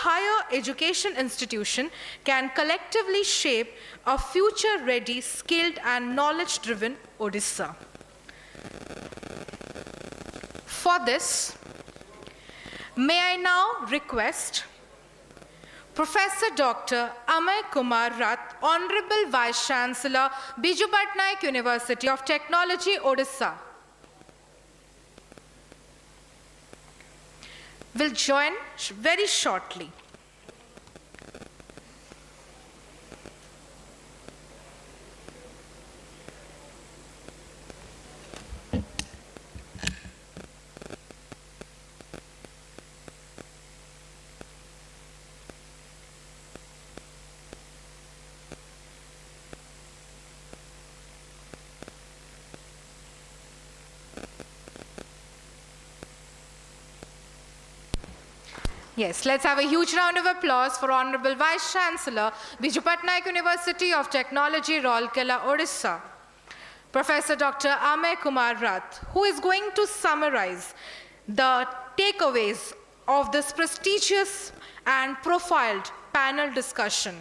higher education institution can collectively shape a future-ready, skilled and knowledge-driven Odisha. For this, may I now request Professor Dr. Amay Kumar Rath, Honorable Vice Chancellor, Biju Patnaik University of Technology, Odisha, will join very shortly. Yes, let's have a huge round of applause for Honorable Vice Chancellor, Biju Patnaik University of Technology, Rourkela, Odisha, Professor Dr. Amay Kumar Rath, who is going to summarize the takeaways of this prestigious and profiled panel discussion,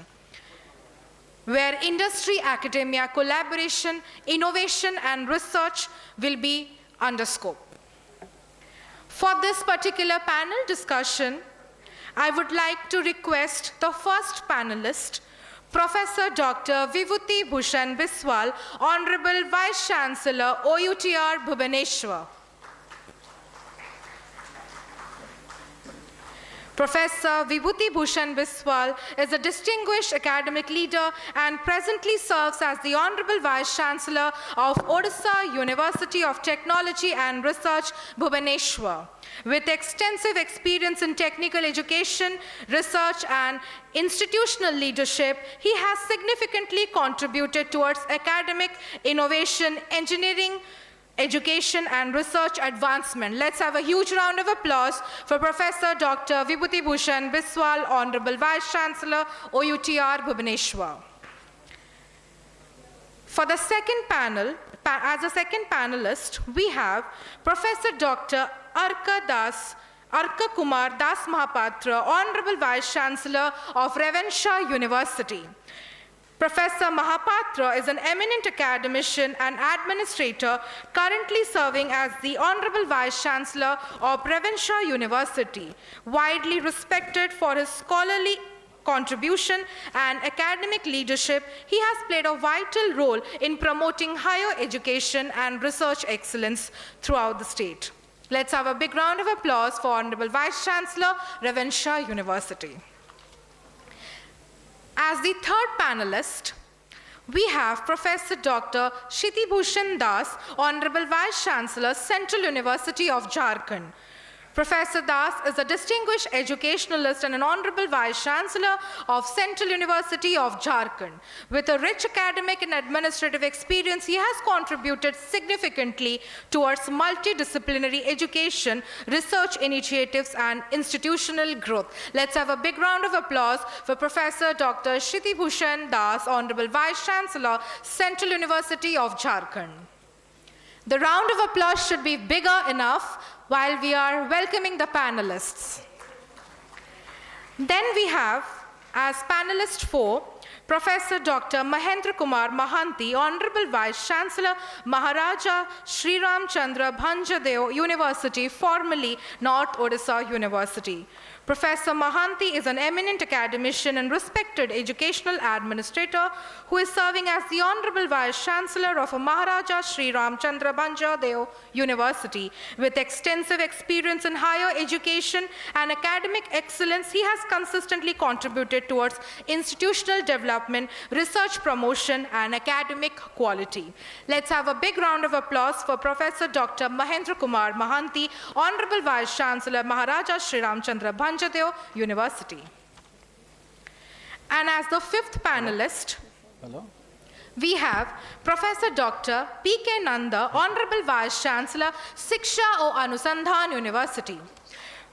where industry-academia collaboration, innovation, and research will be under scope. For this particular panel discussion, I would like to request the first panelist, Professor Dr. Vibhuti Bhushan Biswal, Honorable Vice Chancellor, OUTR, Bhubaneswar. Professor Vibhuti Bhushan Biswal is a distinguished academic leader and presently serves as the Honorable Vice Chancellor of Odisha University of Technology and Research, Bhubaneswar. With extensive experience in technical education, research, and institutional leadership, he has significantly contributed towards academic innovation, engineering, education, and research advancement. Let's have a huge round of applause for Professor Dr. Vibhuti Bhushan Biswal, Honorable Vice Chancellor, OUTR, Bhubaneswar. For the second panel, as a second panelist, we have Professor Dr. Arka Kumar Das Mahapatra, Honorable Vice Chancellor of Ravenshaw University. Professor Mahapatra is an eminent academician and administrator currently serving as the Honorable Vice Chancellor of Ravenshaw University, widely respected for his scholarly contribution and academic leadership. He has played a vital role in promoting higher education and research excellence throughout the state. Let's have a big round of applause for Honorable Vice Chancellor, Ravenshaw University. As the third panelist, we have Professor Dr. Shiti Bhushan Das, Honorable Vice Chancellor, Central University of Jharkhand. Professor Das is a distinguished educationalist and an Honorable Vice Chancellor of Central University of Jharkhand. With a rich academic and administrative experience, he has contributed significantly towards multidisciplinary education, research initiatives, and institutional growth. Let's have a big round of applause for Professor Dr. Shiti Bhushan Das, Honorable Vice Chancellor, Central University of Jharkhand. The round of applause should be bigger enough while we are welcoming the panelists. Then we have, as panelist 4, Professor Dr. Mahendra Kumar Mahanti, Honorable Vice Chancellor, Maharaja Sri Ram Chandra Bhanjadeo University, formerly North Odisha University. Professor Mahanti is an eminent academician and respected educational administrator who is serving as the Honorable Vice Chancellor of Maharaja Sri Ram Chandra Bhanjadeo University. With extensive experience in higher education and academic excellence, he has consistently contributed towards institutional development, research promotion, and academic quality. Let's have a big round of applause for Professor Dr. Mahendra Kumar Mahanti, Honorable Vice Chancellor, Maharaja Sri Ram Chandra Bhanjadeo University. And as the fifth panelist, we have Professor Dr. P.K. Nanda, Honorable Vice Chancellor, Siksha O Anusandhan University.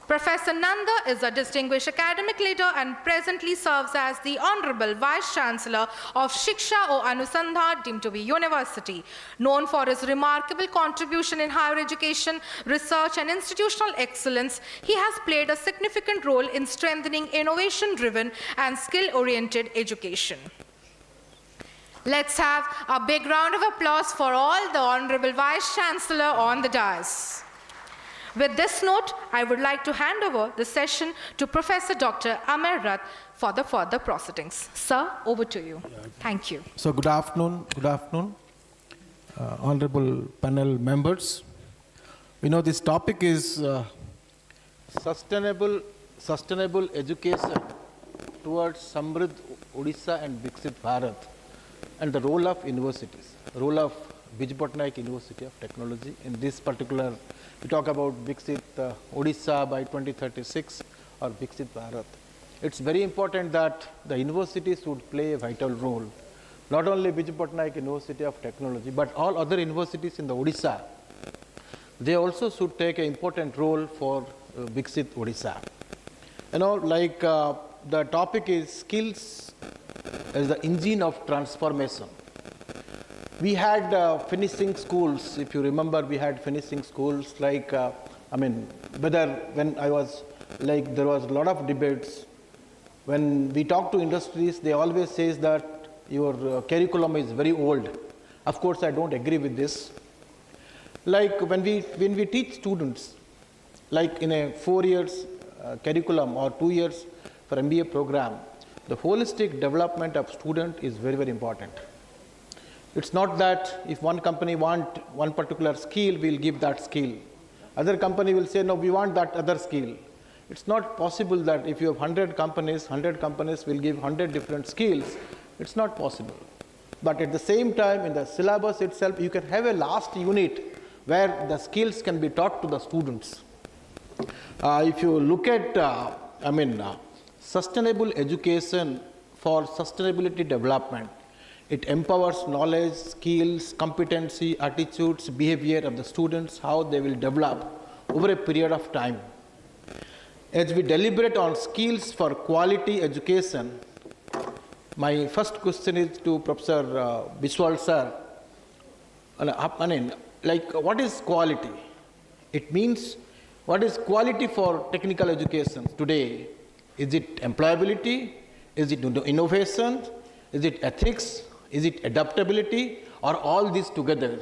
Professor Nanda is a distinguished academic leader and presently serves as the Honorable Vice Chancellor of Shiksha or Anusandhan deemed to be University. Known for his remarkable contribution in higher education, research and institutional excellence, he has played a significant role in strengthening innovation-driven and skill-oriented education. Let's have a big round of applause for all the Honorable Vice Chancellor on the dais. With this note, I would like to hand over the session to Professor Dr. Amir Rath for the further proceedings. Sir, over to you. Thank you. So good afternoon, honorable panel members. We know this topic is sustainable education towards Samriddh Odisha and Viksit Bharat, and the role of universities, role of Biju Patnaik University of Technology. In this particular, we talk about Viksit Odisha by 2036 or Viksit Bharat. It's very important that the universities would play a vital role. Not only Biju Patnaik University of Technology, but all other universities in the Odisha. They also should take an important role for Viksit Odisha. You know, like the topic is skills as the engine of transformation. We had finishing schools, if you remember, we had finishing schools like, whether when I was, like, there was a lot of debates. When we talk to industries, they always say that your curriculum is very old. Of course, I don't agree with this. Like when we teach students, like in a 4 years curriculum or 2 years for MBA program, the holistic development of student is very, very important. It's not that if one company want one particular skill, we'll give that skill. Other company will say, no, we want that other skill. It's not possible that if you have 100 companies will give 100 different skills. It's not possible. But at the same time, in the syllabus itself, you can have a last unit where the skills can be taught to the students. If you look at, sustainable education for sustainability development, it empowers knowledge, skills, competency, attitudes, behavior of the students, how they will develop over a period of time. As we deliberate on skills for quality education, my first question is to Professor Biswal sir. What is quality? It means, what is quality for technical education today? Is it employability? Is it innovation? Is it ethics? Is it adaptability? Or all these together?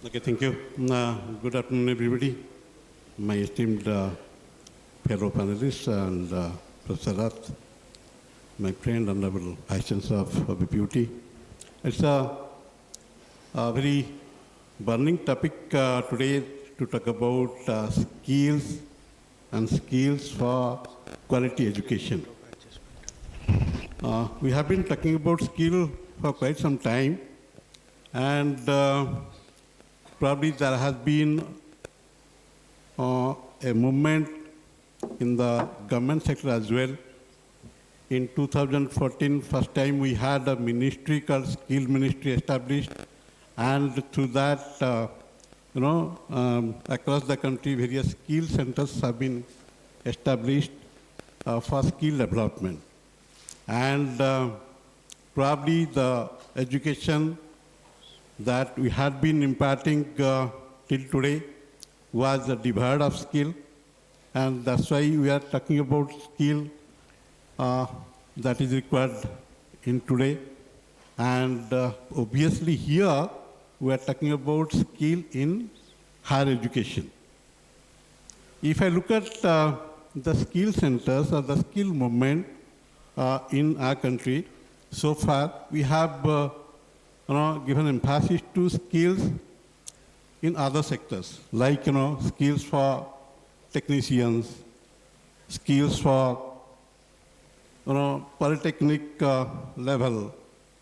Okay, thank you. Good afternoon, everybody. My esteemed fellow panelists and Professor Rath, my friend, Honorable Vice Chancellor of BPUT. It's a very burning topic today to talk about skills and skills for quality education. We have been talking about skill for quite some time, and probably there has been a movement in the government sector as well. In 2014, first time we had a ministry called Skill Ministry established, and through that, across the country, various skill centers have been established for skill development. And probably the education that we had been imparting till today was devoid of skill, and that's why we are talking about skill that is required in today. And obviously here we are talking about skill in higher education. If I look at the skill centers or the skill movement in our country, so far we have given emphasis to skills in other sectors, like skills for technicians, skills for polytechnic level.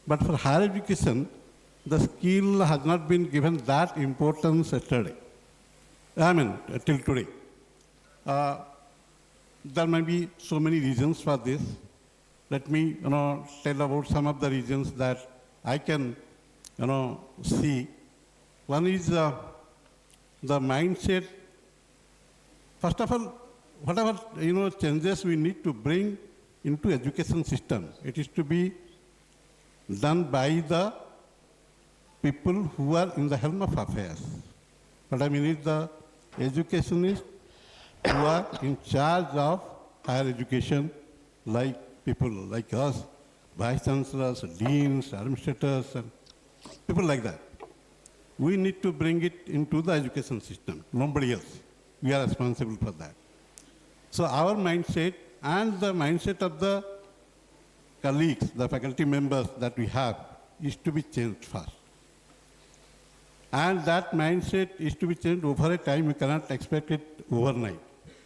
But for higher education, the skill has not been given that importance till today. There may be so many reasons for this. Let me tell about some of the reasons that I can see. One is the mindset First of all, whatever changes we need to bring into education system, it is to be done by the people who are in the helm of affairs. What I mean is the educationists who are in charge of higher education, like people like us, vice chancellors, deans, administrators, and people like that. We need to bring it into the education system, nobody else. We are responsible for that. So our mindset and the mindset of the colleagues, the faculty members that we have, is to be changed first. And that mindset is to be changed over a time. We cannot expect it overnight.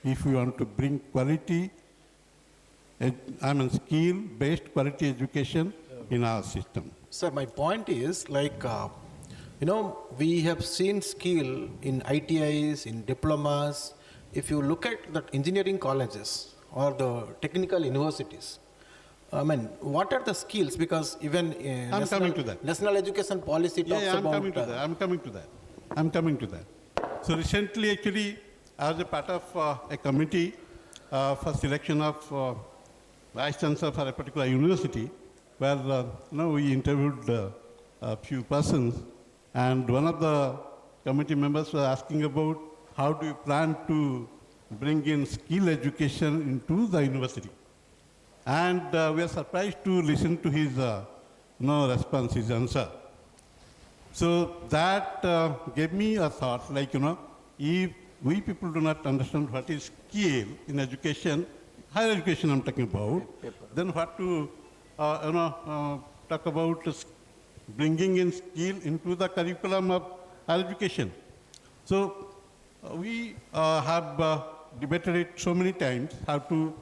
If we want to bring quality, skill-based quality education in our system. Sir, my point is we have seen skill in ITIs, in diplomas. If you look at the engineering colleges or the technical universities, what are the skills? Because even national education policy talks about... I'm coming to that. So recently, actually, I was a part of a committee for selection of vice chancellor for a particular university, where we interviewed a few persons, and one of the committee members was asking about how do you plan to bring in skill education into the university. And we are surprised to listen to his response, his answer. So that gave me a thought, if we people do not understand what is skill in education, higher education I'm talking about, then what to talk about bringing in skill into the curriculum of higher education. So we have debated it so many times, how to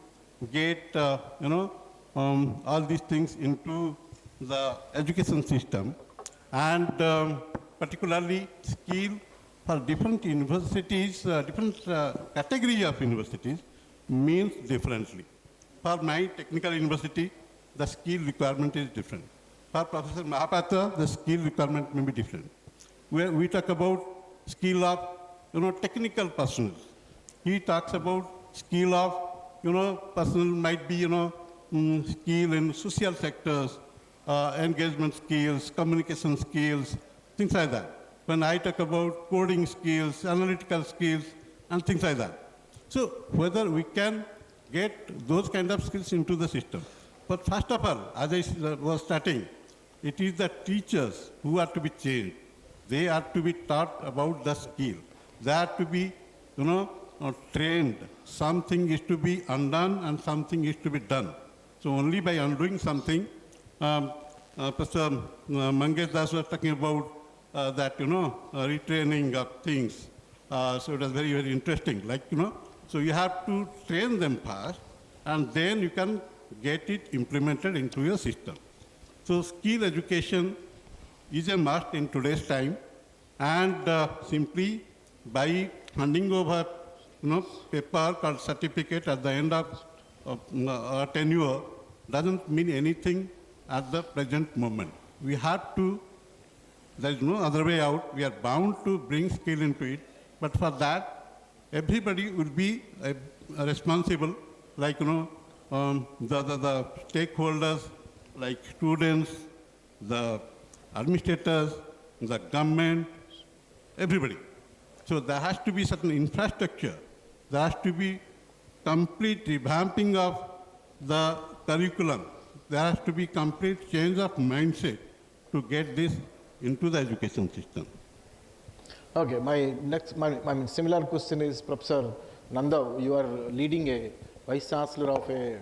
get all these things into the education system, and particularly skill for different universities, different category of universities means differently. For my technical university, the skill requirement is different. For Professor Mahapatra, the skill requirement may be different. We talk about skill of technical personnel. He talks about skill of personnel might be skill in social sectors, engagement skills, communication skills, things like that. When I talk about coding skills, analytical skills, and things like that. So whether we can get those kind of skills into the system. But first of all, as I was starting, it is the teachers who are to be changed. They are to be taught about the skill. They are to be, trained. Something is to be undone and something is to be done. So only by undoing something, Professor Mangesh Das was talking about that, retraining of things. So it was very, very interesting. So you have to train them first, and then you can get it implemented into your system. So skill education is a must in today's time, and simply by handing over paper called certificate at the end of tenure doesn't mean anything at the present moment. We have to, there is no other way out. We are bound to bring skill into it, but for that, everybody will be responsible, the stakeholders, like students, the administrators, the government, everybody. So there has to be certain infrastructure. There has to be complete revamping of the curriculum. There has to be complete change of mindset to get this into the education system. Okay, my similar question is, Professor Nanda, you are leading a vice chancellor of a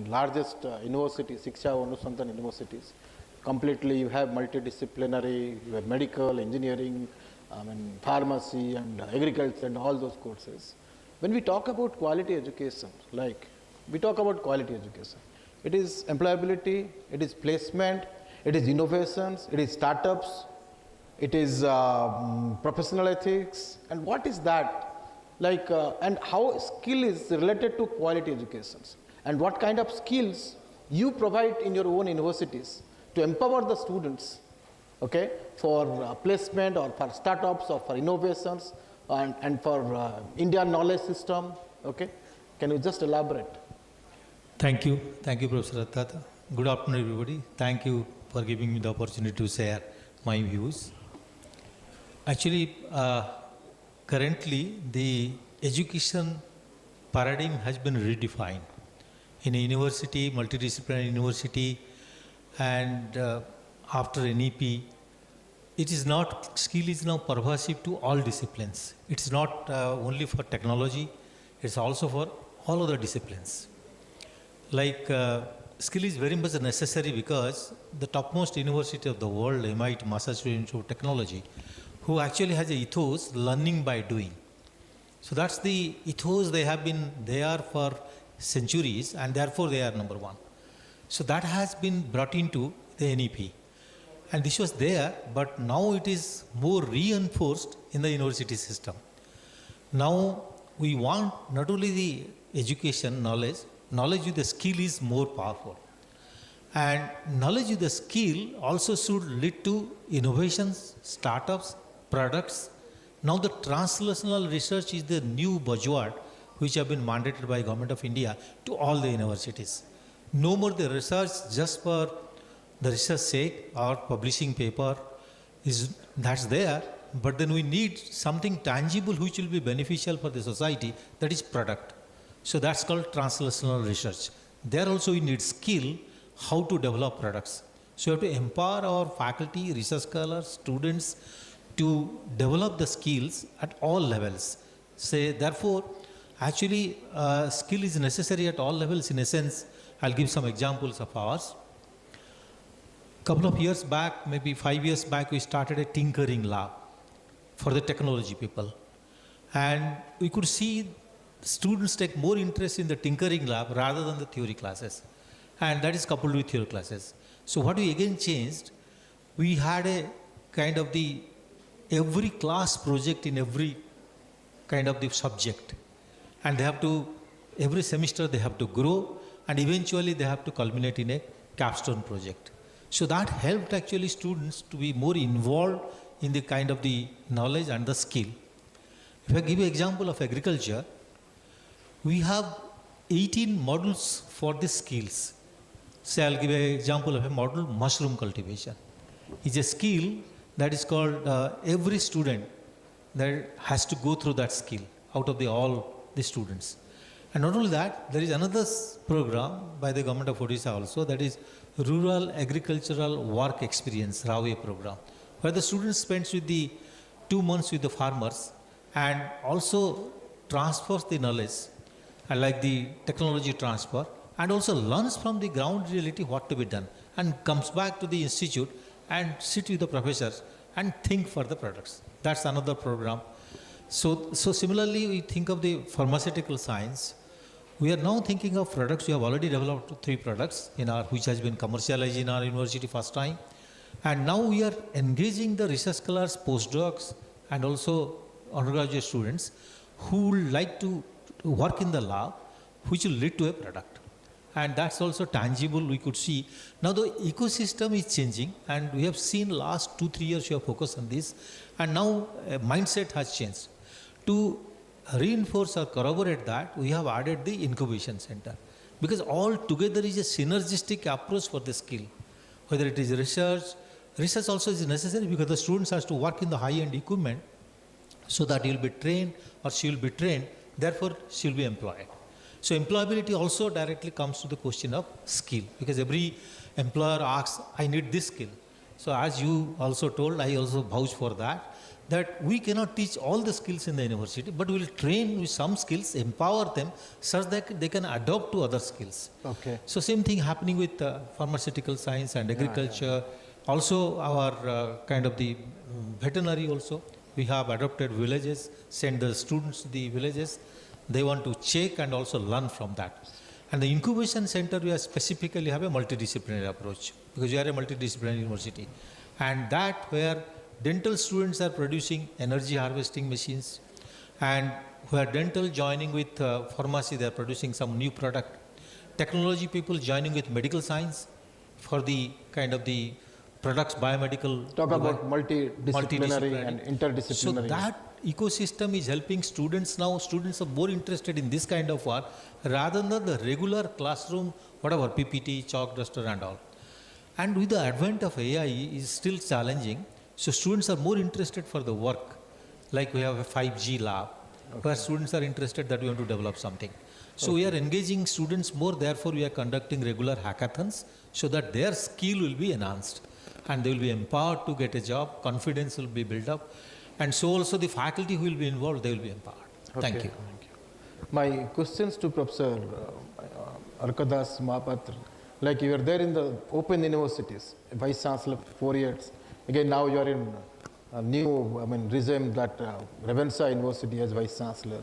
largest university, Shiksha Anusandhan universities. Completely, you have multidisciplinary, you have medical, engineering, pharmacy and agriculture and all those courses. When we talk about quality education, it is employability, it is placement, it is innovations, it is startups, it is professional ethics, and what is that? And how skill is related to quality educations, and what kind of skills you provide in your own universities to empower the students, for placement or for startups or for innovations, and for India knowledge system. Okay, can you just elaborate? Thank you, Professor Attata. Good afternoon, everybody. Thank you for giving me the opportunity to share my views. Actually, currently the education paradigm has been redefined. In a university, multidisciplinary university, and after NEP, skill is now pervasive to all disciplines. It's not only for technology, it's also for all other disciplines. Like skill is very much necessary because the topmost university of the world, MIT, Massachusetts Institute of Technology, who actually has a ethos, learning by doing. So that's the ethos they have been there for centuries, and therefore they are number one. So that has been brought into the NEP. And this was there, but now it is more reinforced in the university system. Now we want not only the education, knowledge with the skill is more powerful. And knowledge with the skill also should lead to innovations, startups, products. Now the translational research is the new buzzword which have been mandated by Government of India to all the universities. No more the research just for the research sake or publishing paper that's there, but then we need something tangible which will be beneficial for the society, that is product. So that's called translational research. There also we need skill how to develop products. So we have to empower our faculty, research scholars, students to develop the skills at all levels. Therefore, actually skill is necessary at all levels. In a sense, I'll give some examples of ours. Couple of years back, maybe 5 years back, we started a tinkering lab for the technology people. And we could see students take more interest in the tinkering lab rather than the theory classes. And that is coupled with theory classes. So what we again changed, we had a kind of every class project in every kind of the subject. And they have to, every semester they have to grow, and eventually they have to culminate in a capstone project. So that helped actually students to be more involved in the kind of the knowledge and the skill. If I give you an example of agriculture, we have 18 modules for the skills. Say I'll give an example of a module, mushroom cultivation. It's a skill that is called every student that has to go through that skill out of all the students. And not only that, there is another program by the government of Odisha also, that is Rural Agricultural Work Experience, RAWE program, where the student spends with the 2 months with the farmers and also transfers the knowledge, like the technology transfer, and also learns from the ground reality what to be done, and comes back to the institute and sit with the professors and think for the products. That's another program. So similarly, we think of the pharmaceutical science. We are now thinking of products. We have already developed 3 products which has been commercialized in our university first time. And now we are engaging the research scholars, postdocs, and also undergraduate students who would like to work in the lab, which will lead to a product. And that's also tangible, we could see. Now the ecosystem is changing, and we have seen last 2-3 years we have focused on this, and now mindset has changed. To reinforce or corroborate that, we have added the incubation center, because all together is a synergistic approach for the skill. Whether it is research also is necessary because the students has to work in the high-end equipment so that he will be trained or she will be trained, therefore she will be employed. So employability also directly comes to the question of skill, because every employer asks, I need this skill. So as you also told, I also vouch for that we cannot teach all the skills in the university, but we will train with some skills, empower them such that they can adopt to other skills. Okay. So same thing happening with pharmaceutical science and agriculture. Also our kind of the veterinary also. We have adopted villages, send the students to the villages. They want to check and also learn from that. And the incubation center, we are specifically have a multidisciplinary approach, because we are a multidisciplinary university. And that where dental students are producing energy harvesting machines, and where dental joining with pharmacy, they are producing some new product. Technology people joining with medical science for the kind of the products, biomedical. Talk about multidisciplinary and interdisciplinary. So that ecosystem is helping students now. Students are more interested in this kind of work rather than the regular classroom, whatever, PPT, chalk, duster and all. And with the advent of AI is still challenging. So students are more interested for the work. Like we have a 5G lab where students are interested that we want to develop something. So we are engaging students more, therefore we are conducting regular hackathons so that their skill will be enhanced and they will be empowered to get a job, confidence will be built up, and so also the faculty who will be involved, they will be empowered. Thank you. My questions to Professor Arkadas Mahapatra, like you are there in the open universities, Vice Chancellor 4 years, again now you are in a new, regime that Ravensa University as Vice Chancellor.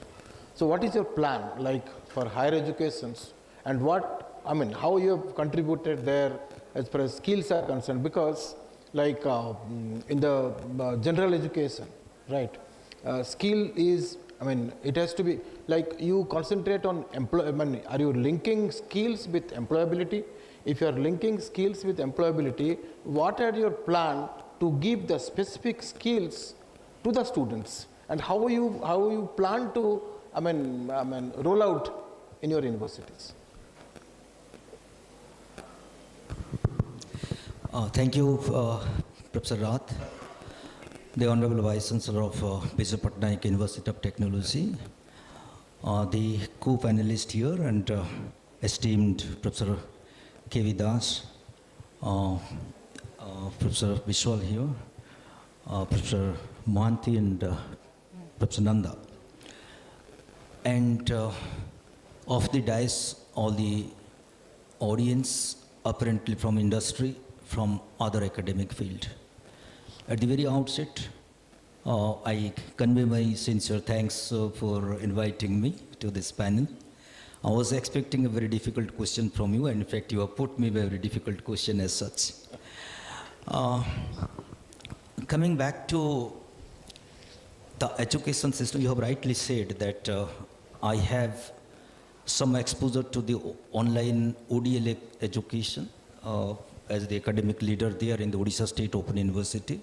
So what is your plan like for higher educations, and what, how you have contributed there as far as skills are concerned? Because like in the general education, right, skill is, it has to be, like you concentrate on are you linking skills with employability? If you are linking skills with employability, what are your plan to give the specific skills to the students, and how you plan to roll out in your universities? Thank you, Professor Rath, the Honorable Vice Chancellor of Bishop Patnaik University of Technology, the co-panelists here, and esteemed Professor K.V. Das, Professor Vishwal here, Professor Mohanty and Professor Nanda. And of the dais, all the audience apparently from industry, from other academic field. At the very outset, I convey my sincere thanks for inviting me to this panel. I was expecting a very difficult question from you, and in fact you have put me a very difficult question as such. Coming back to the education system, you have rightly said that I have some exposure to the online ODL education as the academic leader there in the Odisha State Open University.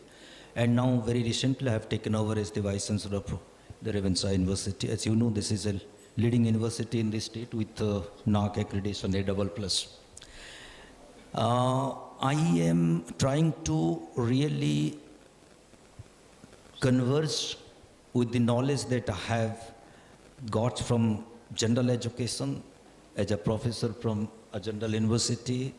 And now very recently I have taken over as the Vice Chancellor of the Ravensa University. As you know, this is a leading university in the state with NAAC accreditation A++. I am trying to really converge with the knowledge that I have got from general education as a professor from a general university,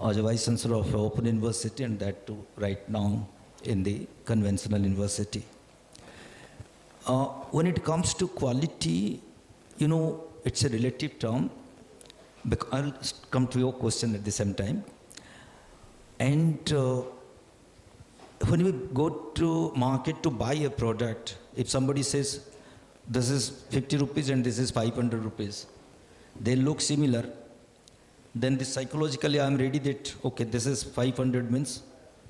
as a Vice Chancellor of Open University, and that too right now in the conventional university. When it comes to quality, you know, it's a relative term. I'll come to your question at the same time. And when we go to market to buy a product, if somebody says, this is 50 rupees and this is 500 rupees, they look similar, then psychologically I'm ready that, okay, this is 500 means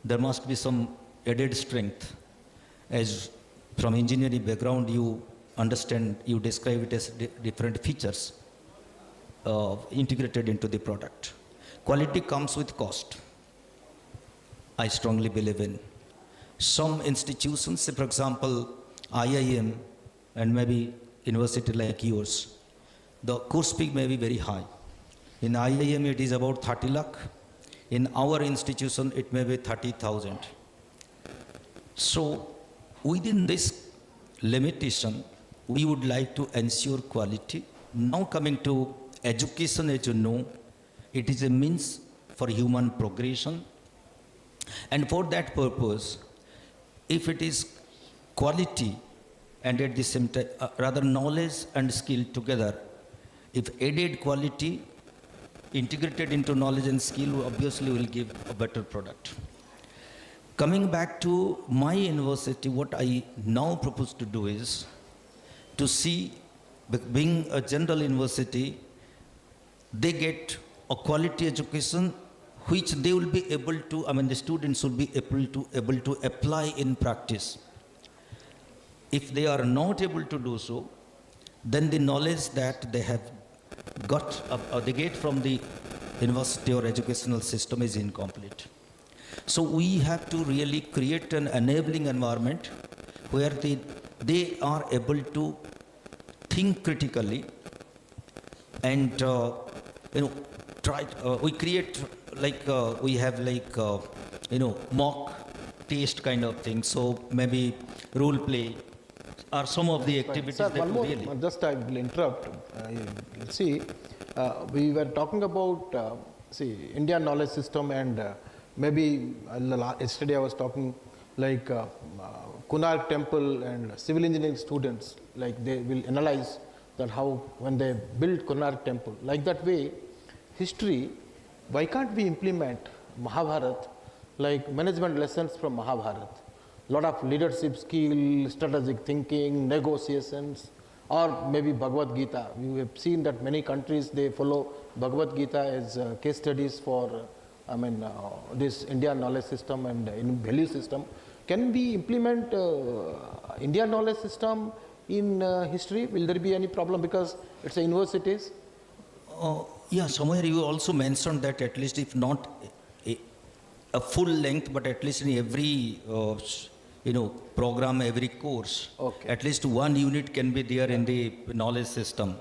there must be some added strength. As from engineering background, you understand, you describe it as different features integrated into the product. Quality comes with cost. I strongly believe in. Some institutions, say for example, IIM and maybe university like yours, the course fee may be very high. In IIM it is about 30 lakh. In our institution it may be 30,000. So within this limitation, we would like to ensure quality. Now coming to education, as you know, it is a means for human progression. And for that purpose, if it is quality and at the same time, rather knowledge and skill together, if added quality integrated into knowledge and skill, obviously will give a better product. Coming back to my university, what I now propose to do is to see, being a general university, they get a quality education which they will be able to, the students will be able to apply in practice. If they are not able to do so, then the knowledge that they have got, or they get from the university or educational system is incomplete. So we have to really create an enabling environment where the they are able to think critically and try. We create we have mock taste kind of thing. So maybe role play are some of the activities Sir, that one more, really. just I will interrupt. See, we were talking about, Indian knowledge system and yesterday I was talking like Konark temple and civil engineering students, like they will analyze that how when they build Konark temple, like that way, history, why can't we implement Mahabharat, like management lessons from Mahabharat? Lot of leadership skill, strategic thinking, negotiations, or maybe Bhagavad Gita. We have seen that many countries, they follow Bhagavad Gita as case studies for, this Indian knowledge system and value system. Can we implement Indian knowledge system in history? Will there be any problem because it's a universities? Yeah, somewhere you also mentioned that at least if not a full length, but at least in every program, every course, Okay. at least one unit can be there in the knowledge system,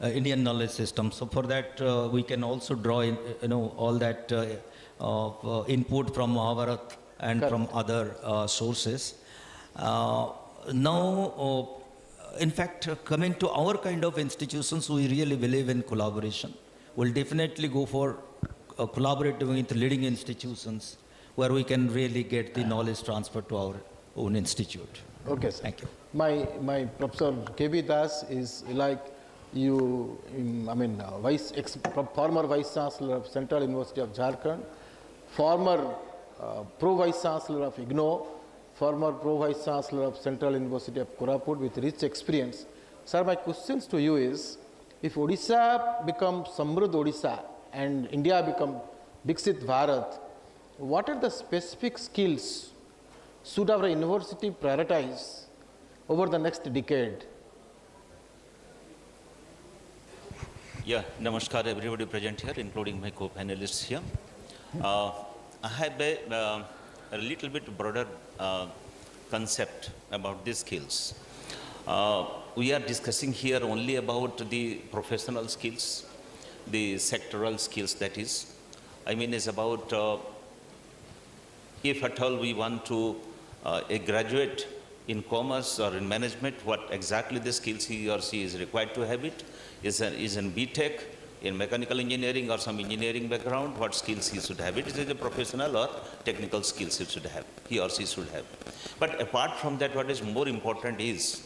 Indian knowledge system. So for that, we can also draw in, all that input from Mahabharat and Correct. from other sources. In fact, coming to our kind of institutions, we really believe in collaboration. We'll definitely go for collaborating with leading institutions where we can really get the knowledge transfer to our own institute. Okay, sir. Thank you. My Professor K.V. Das is like you, former Vice Chancellor of Central University of Jharkhand, former Pro Vice Chancellor of IGNO, former Pro Vice Chancellor of Central University of Koraput with rich experience. Sir, my questions to you is, if Odisha becomes Samruddh Odisha and India become Viksit Bharat, what are the specific skills should our university prioritize over the next decade? Yeah, namaskar everybody present here, including my co-panelists here. I have a little bit broader concept about these skills. We are discussing here only about the professional skills, the sectoral skills, that is. It's about if at all we want to a graduate in commerce or in management, what exactly the skills he or she is required to have it, is in BTech, in mechanical engineering or some engineering background, what skills he should have it. Is it a professional or technical skills he or she should have. But apart from that, what is more important is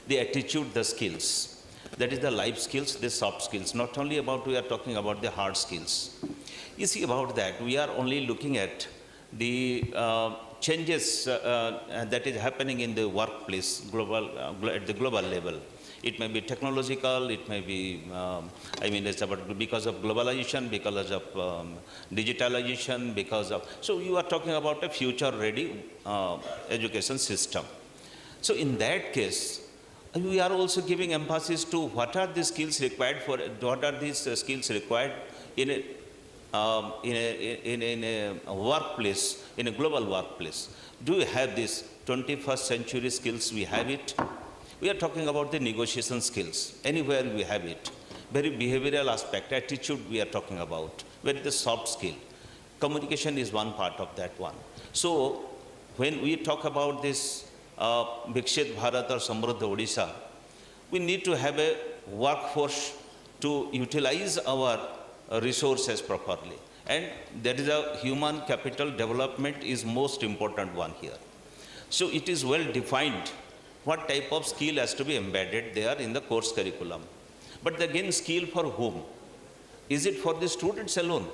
the attitude, the skills. That is the life skills, the soft skills. Not only we are talking about the hard skills. You see about that, we are only looking at the changes that is happening in the workplace at the global level. It may be technological, it may be, it's about because of globalization, because of digitalization, so you are talking about a future-ready education system. So in that case, we are also giving emphasis to what are the skills required in a workplace, in a global workplace. Do you have this 21st century skills? We have it. We are talking about the negotiation skills. Anywhere we have it. Very behavioral aspect, attitude we are talking about. Very the soft skill. Communication is one part of that one. So when we talk about this Viksit Bharat or Samruddh Odisha, we need to have a workforce to utilize our resources properly. And that is a human capital development is most important one here. So it is well defined what type of skill has to be embedded there in the course curriculum. But again, skill for whom? Is it for the students alone?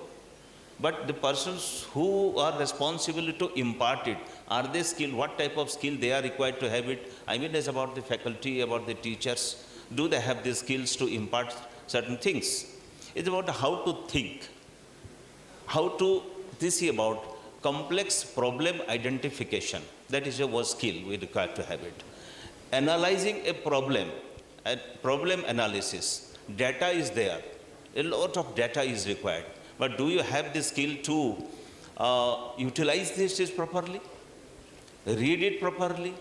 But the persons who are responsible to impart it, are they skilled? What type of skill they are required to have it? It's about the faculty, about the teachers. Do they have the skills to impart certain things? It's about how to think, how to see about complex problem identification. That is a skill we require to have it. Analyzing a problem analysis. Data is there. A lot of data is required. But do you have the skill to utilize this properly? Read it properly?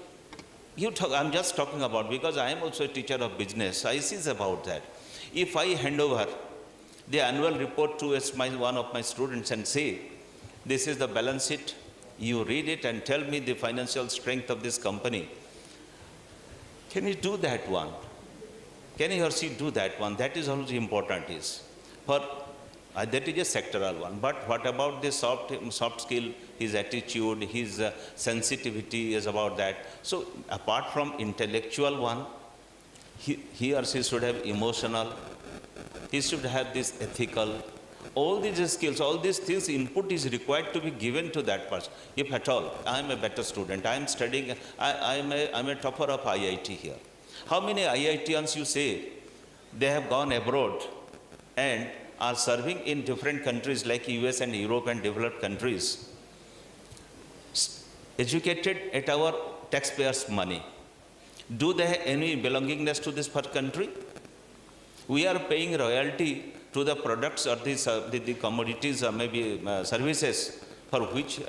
I'm just talking about, because I am also a teacher of business. I see about that. If I hand over the annual report to one of my students and say, this is the balance sheet, you read it and tell me the financial strength of this company. Can you do that one? Can he or she do that one? That is also important. That is a sectoral one. But what about the soft skill, his attitude, his sensitivity is about that. So apart from intellectual one, he or she should have emotional, he should have this ethical, all these skills, all these things, input is required to be given to that person. If at all, I am a better student, I am studying, I am a topper of IIT here. How many IITians you say, they have gone abroad and are serving in different countries like US and Europe and developed countries, educated at our taxpayers' money. Do they have any belongingness to this country? We are paying royalty to the products or the commodities or maybe services for which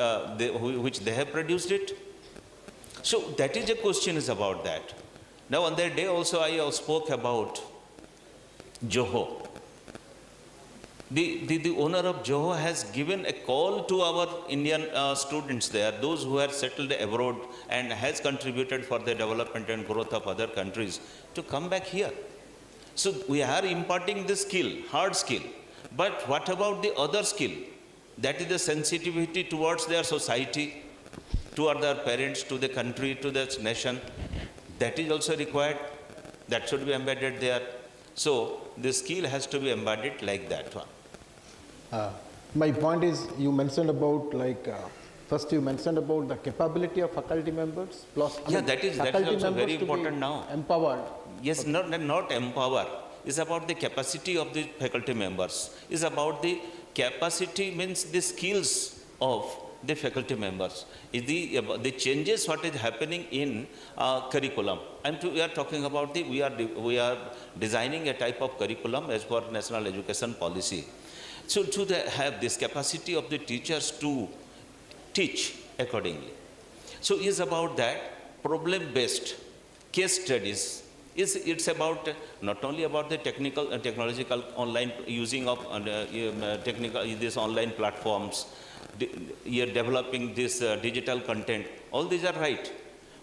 they have produced it. So that is a question is about that. Now on that day also I spoke about Joho. The owner of Joho has given a call to our Indian students there, those who are settled abroad and has contributed for the development and growth of other countries, to come back here. So we are imparting the skill, hard skill. But what about the other skill? That is the sensitivity towards their society, toward their parents, to the country, to the nation. That is also required. That should be embedded there. So the skill has to be embedded like that one. My point is, you mentioned about first you mentioned about the capability of faculty members plus that is also very important now. Empowered. Yes, not empower. It's about the capacity of the faculty members. It's about the capacity means the skills of the faculty members. The changes what is happening in curriculum. We are talking about we are designing a type of curriculum as per national education policy. So to have this capacity of the teachers to teach accordingly. So it's about that problem-based case studies. It's about not only about the technological online using of these online platforms, developing this digital content. All these are right.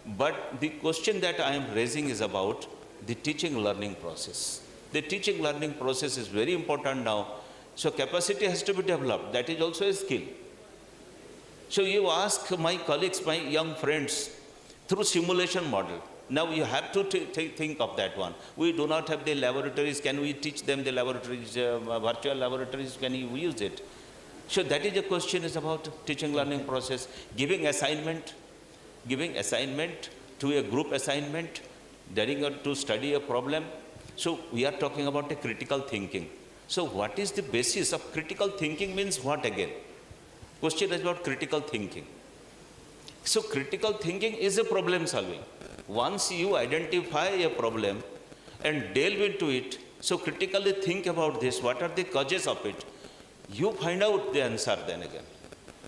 But the question that I am raising is about the teaching learning process. The teaching learning process is very important now. So capacity has to be developed. That is also a skill. So you ask my colleagues, my young friends, through simulation model. Now you have to think of that one. We do not have the laboratories. Can we teach them the laboratories, virtual laboratories? Can you use it? So that is a question is about teaching learning process. Giving assignment to a group assignment, daring to study a problem. So we are talking about a critical thinking. So what is the basis of critical thinking means what again? Question is about critical thinking. So critical thinking is a problem solving. Once you identify a problem and delve into it, so critically think about this, what are the causes of it? You find out the answer then again.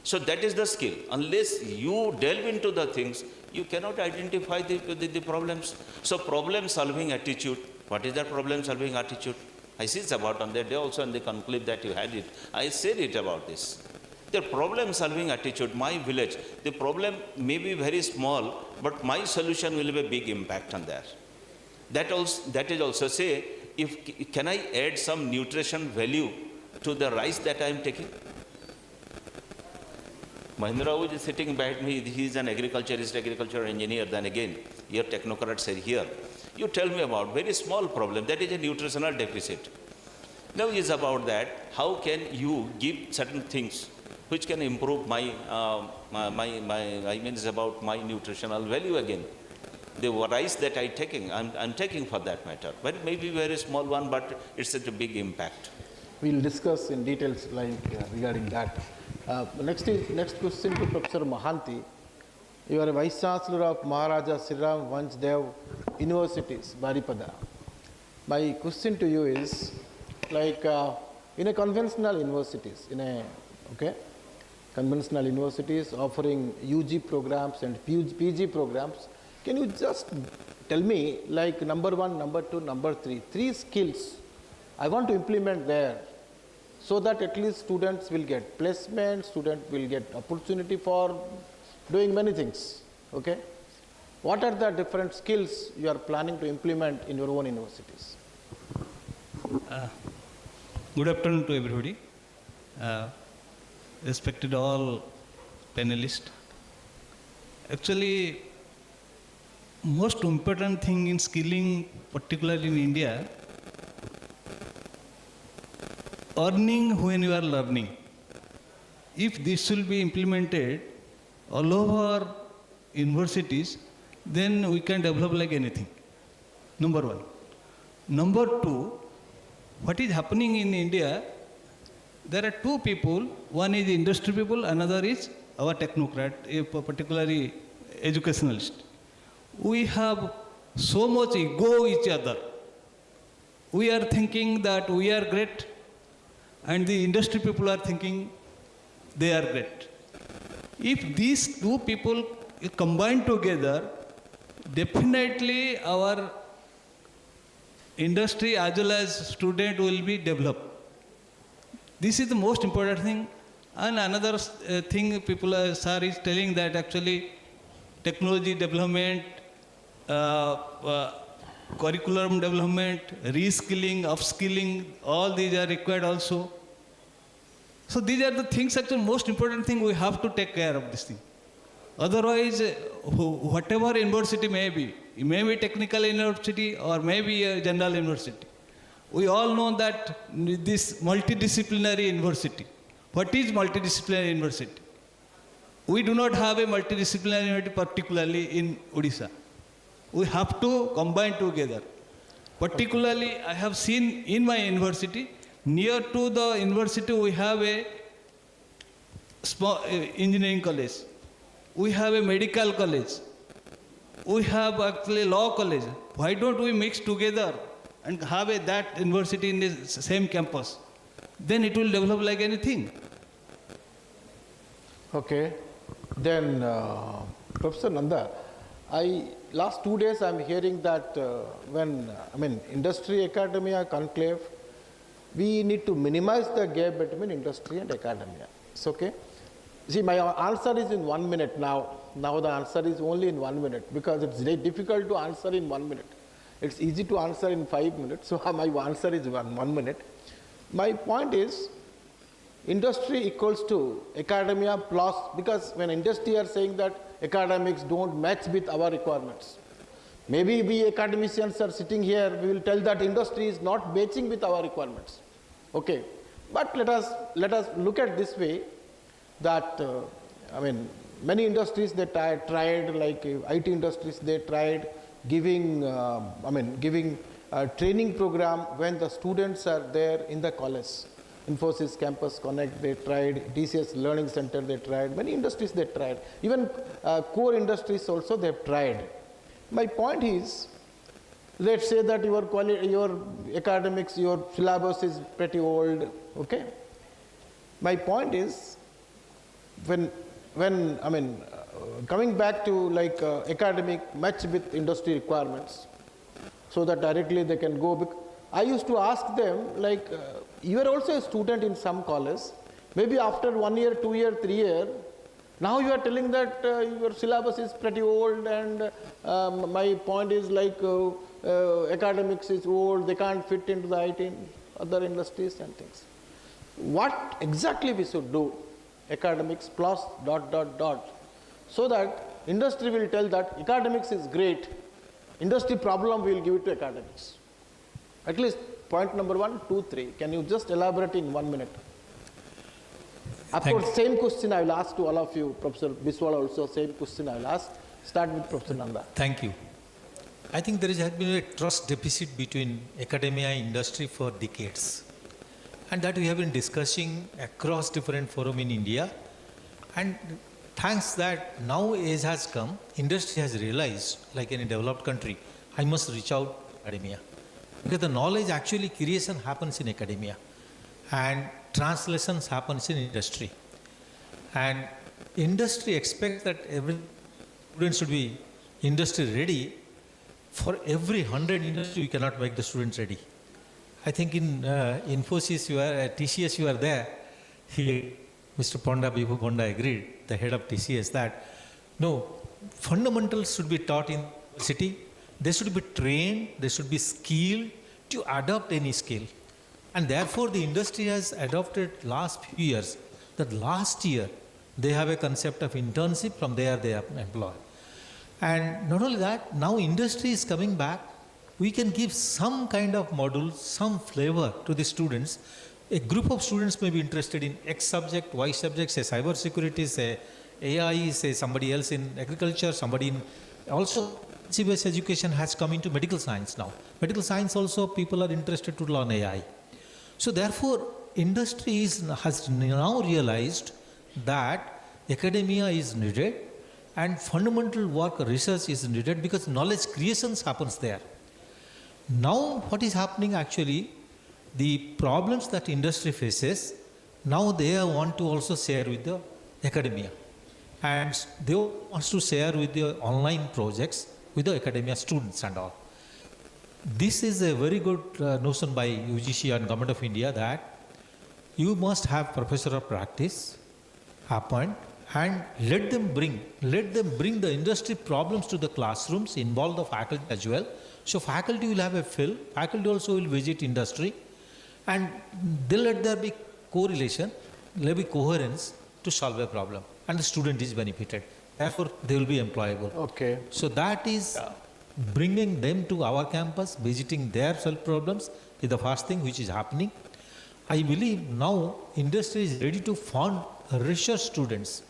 So that is the skill. Unless you delve into the things, you cannot identify the problems. So problem solving attitude, what is that problem solving attitude? I see it's about on that day also in the conclave that you had it. I said it about this. The problem solving attitude, my village, the problem may be very small, but my solution will have a big impact on that. That is also say, can I add some nutrition value to the rice that I am taking? Mahendra is sitting behind me, he is an agricultural engineer, then again, your technocrats are here. You tell me about very small problem, that is a nutritional deficit. Now is about that, how can you give certain things which can improve it's about my nutritional value again. The rice that I'm taking for that matter, but it may be very small one, but it's such a big impact. We'll discuss in details regarding that. Next question to Professor Mahanti. You are a Vice Chancellor of Maharaja Sriram Vanchdev Universities, Baripada. My question to you is, in a conventional universities, conventional universities offering UG programs and PG programs, Can you just tell me, like number 1, number 2, number 3, 3 skills I want to implement there so that at least students will get placement, students will get opportunity for doing many things. Okay? What are the different skills you are planning to implement in your own universities? Good afternoon to everybody. Respected all panelists. Actually, most important thing in skilling, particularly in India, earning when you are learning. If this will be implemented all over universities, then we can develop like anything. Number 1. Number 2, what is happening in India, there are 2 people, one is industry people, another is our technocrat, particularly educationalist. We have so much ego each other. We are thinking that we are great, and the industry people are thinking they are great. If these 2 people combine together, definitely our industry as well as student will be developed. This is the most important thing. And another thing people are, sir is telling that actually technology development, curriculum development, reskilling, upskilling, all these are required also. So these are the things, actually most important thing, we have to take care of this thing. Otherwise, whatever university may be, it may be technical university or maybe a general university. We all know that this multidisciplinary university. What is multidisciplinary university? We do not have a multidisciplinary university, particularly in Odisha. We have to combine together. Particularly, I have seen in my university, near to the university, we have a small engineering college. We have a medical college. We have actually law college. Why don't we mix together and have that university in the same campus? Then it will develop like anything. Okay. Then, Professor Nanda, last 2 days I am hearing that industry academia conclave, we need to minimize the gap between industry and academia. It's okay? See, my answer is in 1 minute now. Now the answer is only in 1 minute because it's very difficult to answer in 1 minute. It's easy to answer in 5 minutes. So my answer is 1 minute. My point is, industry equals to academia plus, because when industry are saying that academics don't match with our requirements. Maybe we academicians are sitting here, we will tell that industry is not matching with our requirements. Okay. But let us look at this way that, many industries they tried, like IT industries, they tried giving a training program when the students are there in the college. Infosys Campus Connect, they tried, TCS Learning Center, they tried, many industries they tried, even core industries also they have tried. My point is, let's say that your academics, your syllabus is pretty old, okay? My point is, coming back to like academic match with industry requirements, so that directly they can go. I used to ask them, like, you are also a student in some college, maybe after 1 year, 2 year, 3 year, now you are telling that your syllabus is pretty old, and my point is like academics is old, they can't fit into the IT and other industries and things. What exactly we should do? Academics plus ... so that industry will tell that academics is great, industry problem we will give it to academics. At least point number 1, 2, 3. Can you just elaborate in 1 minute? Of course, same question I will ask to all of you, Professor Biswal also, same question I will ask. Start with Professor Nanda. Thank you. I think there has been a trust deficit between academia and industry for decades. And that we have been discussing across different forums in India. And thanks that now age has come, industry has realized, like in a developed country, I must reach out to academia. Because the knowledge actually creation happens in academia and translations happens in industry. And industry expects that every student should be industry ready, for every 100 industry, you cannot make the students ready. I think in Infosys, TCS, you are there. Mr. Bibhu Ponda agreed, the head of TCS, that no, fundamentals should be taught in city. They should be trained, they should be skilled to adopt any skill. And therefore, the industry has adopted last few years, that last year, they have a concept of internship, from there they are employed. And not only that, now industry is coming back. We can give some kind of module, some flavor to the students. A group of students may be interested in X subject, Y subject, say cyber security, say AI, say somebody else in agriculture, somebody in also based education has come into medical science now. Medical science also people are interested to learn AI. So therefore, industry has now realized that academia is needed and fundamental work research is needed, because knowledge creations happens there. Now what is happening actually, the problems that industry faces, now they want to also share with the academia. And they want to share with the online projects with the academia students and all. This is a very good notion by UGC and Government of India, that you must have professor of practice appoint, and let them bring the industry problems to the classrooms, involve the faculty as well. So faculty will have a feel, faculty also will visit industry, and they'll let there be correlation, there will be coherence to solve a problem, and the student is benefited. Therefore, they will be employable. Okay. So that is bringing them to our campus, visiting their self problems is the first thing which is happening. I believe now industry is ready to fund research students,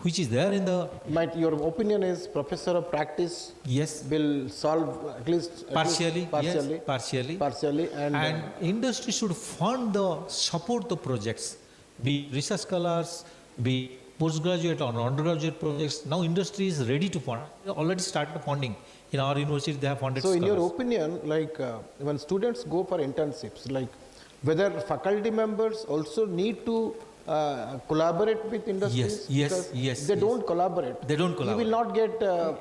which is there in the... Your opinion is professor of practice Yes. will solve at least Partially, partially, yes, partially. partially, And industry should fund support the projects, be research scholars, be postgraduate or undergraduate projects. Now industry is ready to fund. They already started funding. In our university, they have funded So in your scholars. opinion, like when students go for internships, like whether faculty members also need to collaborate with industries? Yes, Because yes, If they yes. don't collaborate, They don't you collaborate. will not get,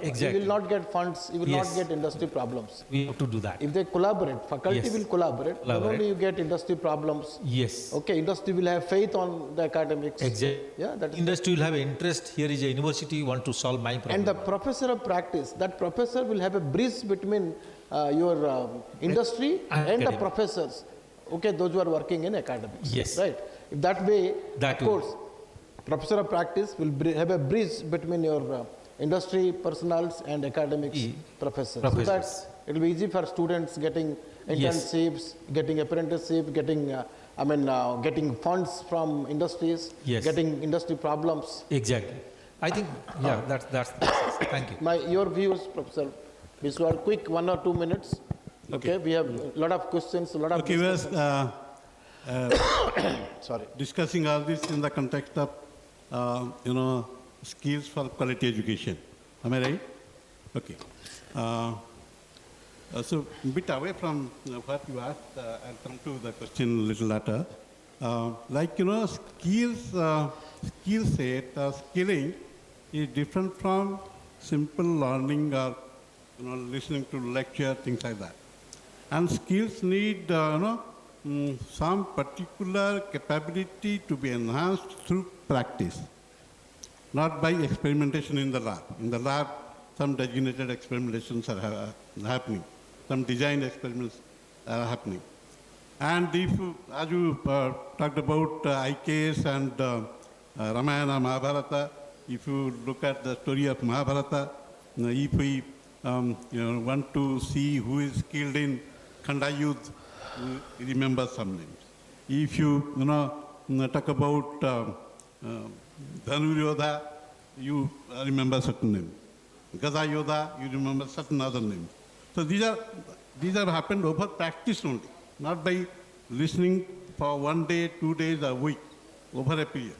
Exactly. you will not get funds, you will Yes. not get industry problems. We have to do that. If they collaborate, faculty Yes. will collaborate, then Collaborate. only you get industry problems. Yes. Okay, industry will have faith on the academics. Exactly. Yeah, that is. Industry will have an interest. Here is a university, you want to solve my problem. And the professor of practice, that professor will have a bridge between your industry And and the academic. professors. Okay, those who are working in academics. Yes. Right. If that way, That of will. course, professor of practice will have a bridge between your industry personnels and academics professors. So Professors. that it will be easy for students getting Yes. internships, getting apprenticeship, getting, getting funds from industries, Yes. getting industry problems. Exactly. I think, yeah, that's thank you. Your views, Professor Biswal, quick 1 or 2 minutes. Okay, we have a lot of questions, a lot of Okay, we discussions. are Sorry. discussing all this in the context of, skills for quality education. Am I right? Okay. So a bit away from what you asked, I'll come to the question a little later. Skill set or skilling is different from simple learning or, listening to lecture, things like that. And skills need, some particular capability to be enhanced through practice, not by experimentation in the lab. In the lab, some designated experimentations are happening. Some design experiments are happening. And if, as you talked about IKS and Ramayana, Mahabharata, if you look at the story of Mahabharata, if we want to see who is skilled in Khanda Yudh, you remember some names. If you talk about Dhanur Yodha, you remember certain names. Gaza Yodha, you remember certain other names. So these are happened over practice only, not by listening for 1 day, 2 days, a week, over a period.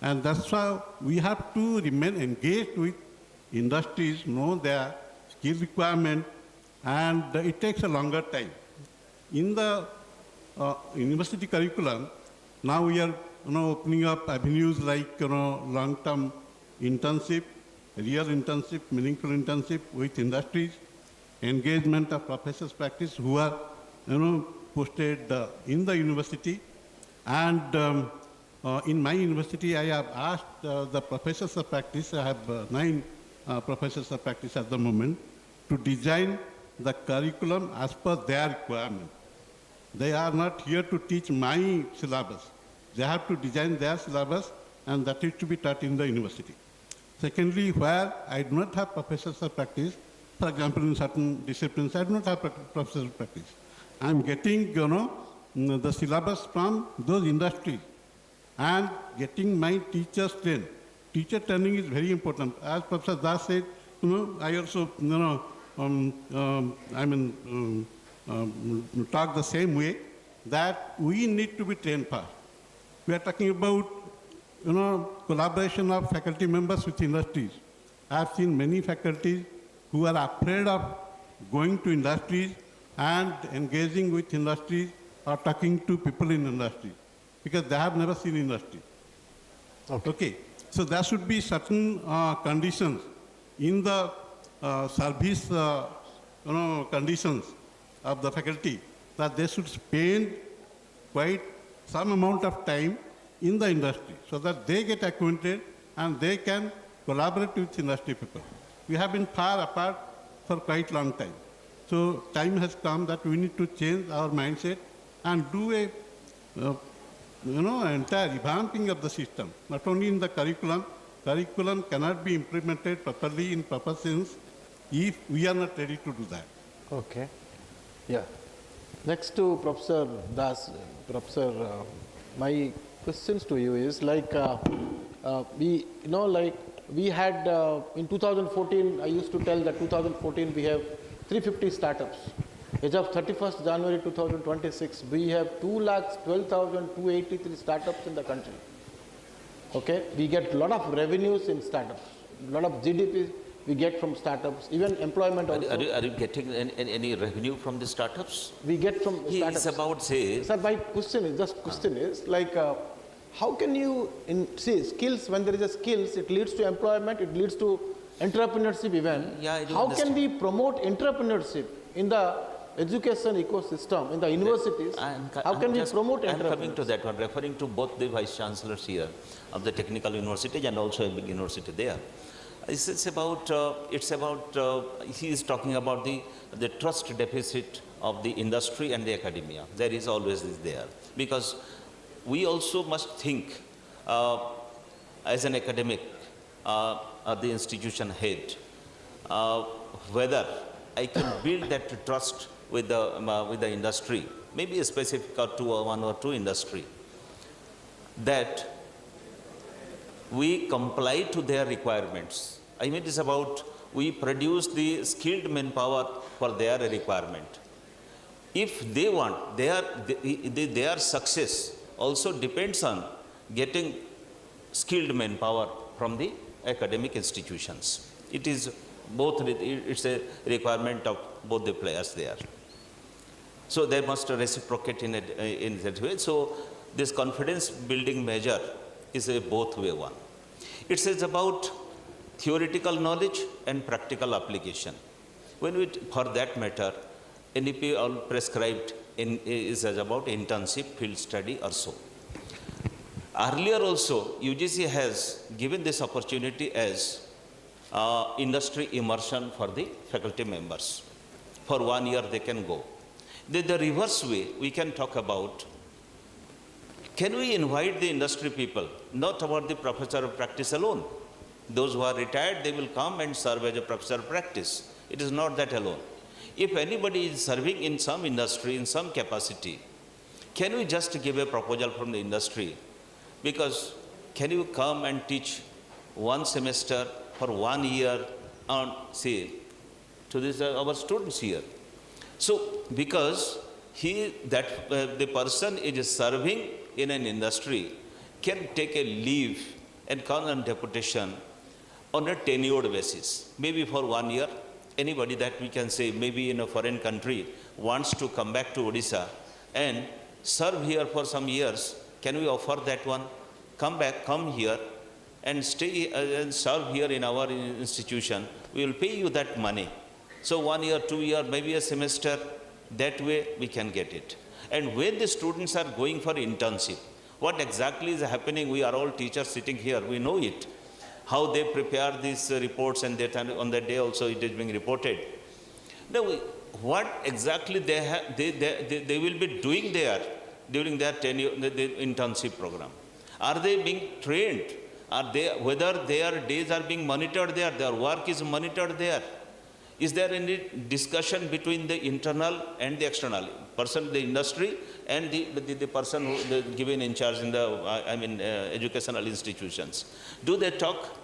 And that's why we have to remain engaged with industries, know their skill requirement, and it takes a longer time. In the university curriculum, now we are opening up avenues like long-term internship real internship, meaningful internship with industries, engagement of professors practice who are, posted in the university. And in my university, I have asked the professors of practice, I have 9 professors of practice at the moment, to design the curriculum as per their requirement. They are not here to teach my syllabus. They have to design their syllabus, and that is to be taught in the university. Secondly, where I do not have professors of practice, for example, in certain disciplines, I do not have professors of practice. I am getting, the syllabus from those industries and getting my teachers trained. Teacher training is very important. As Professor Das said, I also, talk the same way that we need to be trained first. We are talking about, collaboration of faculty members with industries. I have seen many faculties who are afraid of going to industries and engaging with industries or talking to people in industry because they have never seen industry. Okay. So there should be certain conditions in the service, conditions of the faculty that they should spend quite some amount of time in the industry so that they get acquainted and they can collaborate with industry people. We have been far apart for quite long time. So time has come that we need to change our mindset and do a, entire revamping of the system, not only in the curriculum. Curriculum cannot be implemented properly in proper sense if we are not ready to do that. Okay. Yeah. Next to Professor Das, Professor, my questions to you is like we had in 2014. I used to tell that 2014 we have 350 startups. As of 31st January 2026, we have 2,12,283 startups in the country. Okay, we get a lot of revenues in startups, a lot of GDP we get from startups, even employment also. Are you getting any revenue from the startups? We get from startups. It's about, say... Sir, my question is, like, how can you, see, skills, when there is a skills, it leads to employment, it leads to entrepreneurship even. Yeah, I do how understand. can we promote entrepreneurship in the education ecosystem, in the universities? How can we promote entrepreneurship? I'm coming to that one, referring to both the vice chancellors here of the technical university and also a big university there. It's about he is talking about the trust deficit of the industry and the academia. There is always this there. Because we also must think as an academic or the institution head, whether I can build that trust with the industry, maybe a specific or one or two industry, that we comply to their requirements. I mean, it is about we produce the skilled manpower for their requirement. If they want, their success also depends on getting skilled manpower from the academic institutions. It is both, it's a requirement of both the players there. So they must reciprocate in that way. So this confidence building measure is a both way one. It says about theoretical knowledge and practical application. When we, for that matter, NEP all prescribed is about internship, field study or so. Earlier also, UGC has given this opportunity as industry immersion for the faculty members. For 1 year they can go. The reverse way we can talk about, can we invite the industry people, not about the professor of practice alone. Those who are retired, they will come and serve as a professor of practice. It is not that alone. If anybody is serving in some industry, in some capacity, can we just give a proposal from the industry? Because can you come and teach one semester for 1 year on, say, to this, our students here? So, because the person is serving in an industry can take a leave and come on deputation on a tenured basis, maybe for 1 year. Anybody that we can say maybe in a foreign country wants to come back to Odisha and serve here for some years, can we offer that one? Come back, come here, and stay and serve here in our institution, we will pay you that money. So 1 year, 2 year, maybe a semester, that way we can get it. And when the students are going for internship, what exactly is happening, we are all teachers sitting here, we know it. How they prepare these reports, and that on that day also it is being reported. Now, what exactly they will be doing there during their tenure, the internship program? Are they being trained? Are they, whether their days are being monitored there, their work is monitored there? Is there any discussion between the internal and the external person, the industry, and the person who given in charge in the educational institutions? Do they talk?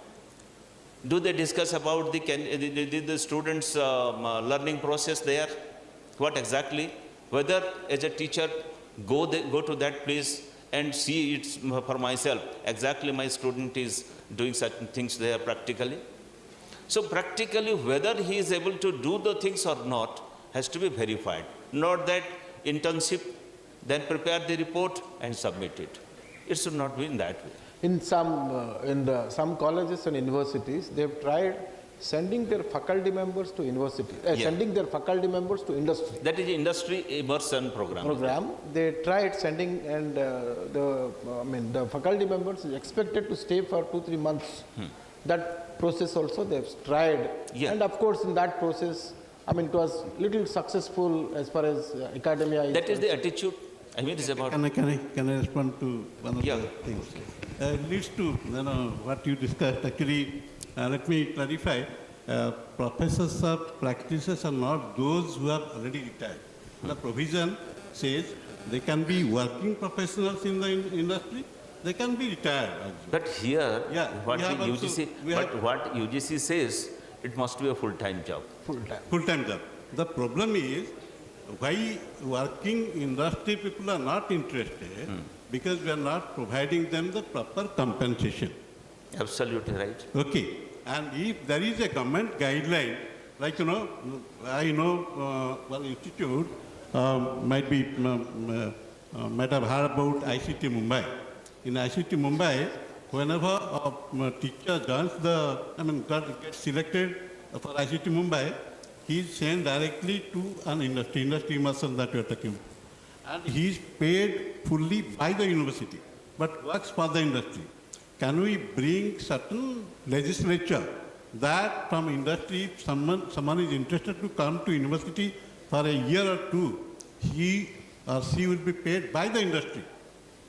Do they discuss about the students' learning process there? What exactly? Whether as a teacher go to that place and see it for myself, exactly my student is doing certain things there practically. So practically whether he is able to do the things or not has to be verified. Not that internship, then prepare the report and submit it. It should not be in that way. In some colleges and universities, they have tried sending their faculty members to university, sending their faculty members to industry. That is industry immersion program. They tried sending, and the faculty members is expected to stay for 2-3 months. That process also they've tried, and of course in that process, it was little successful as far as academia is. That is the attitude. It's about. Can I respond to one of the things? Leads to what you discussed. Actually, let me clarify. Professors or practitioners are not those who are already retired. The provision says they can be working professionals in the industry. They can be retired also. But here, what what UGC says, it must be a full-time job. Full-time job. The problem is why working industry people are not interested, because we are not providing them the proper compensation. Absolutely right. Okay. And if there is a government guideline, like, I know one institute might have heard about ICT Mumbai. In ICT Mumbai, whenever a teacher joins gets selected for ICT Mumbai, he is sent directly to an industry immersion that we are talking about. And he is paid fully by the university, but works for the industry. Can we bring certain legislature that from industry, if someone is interested to come to university for a year or two, he or she will be paid by the industry?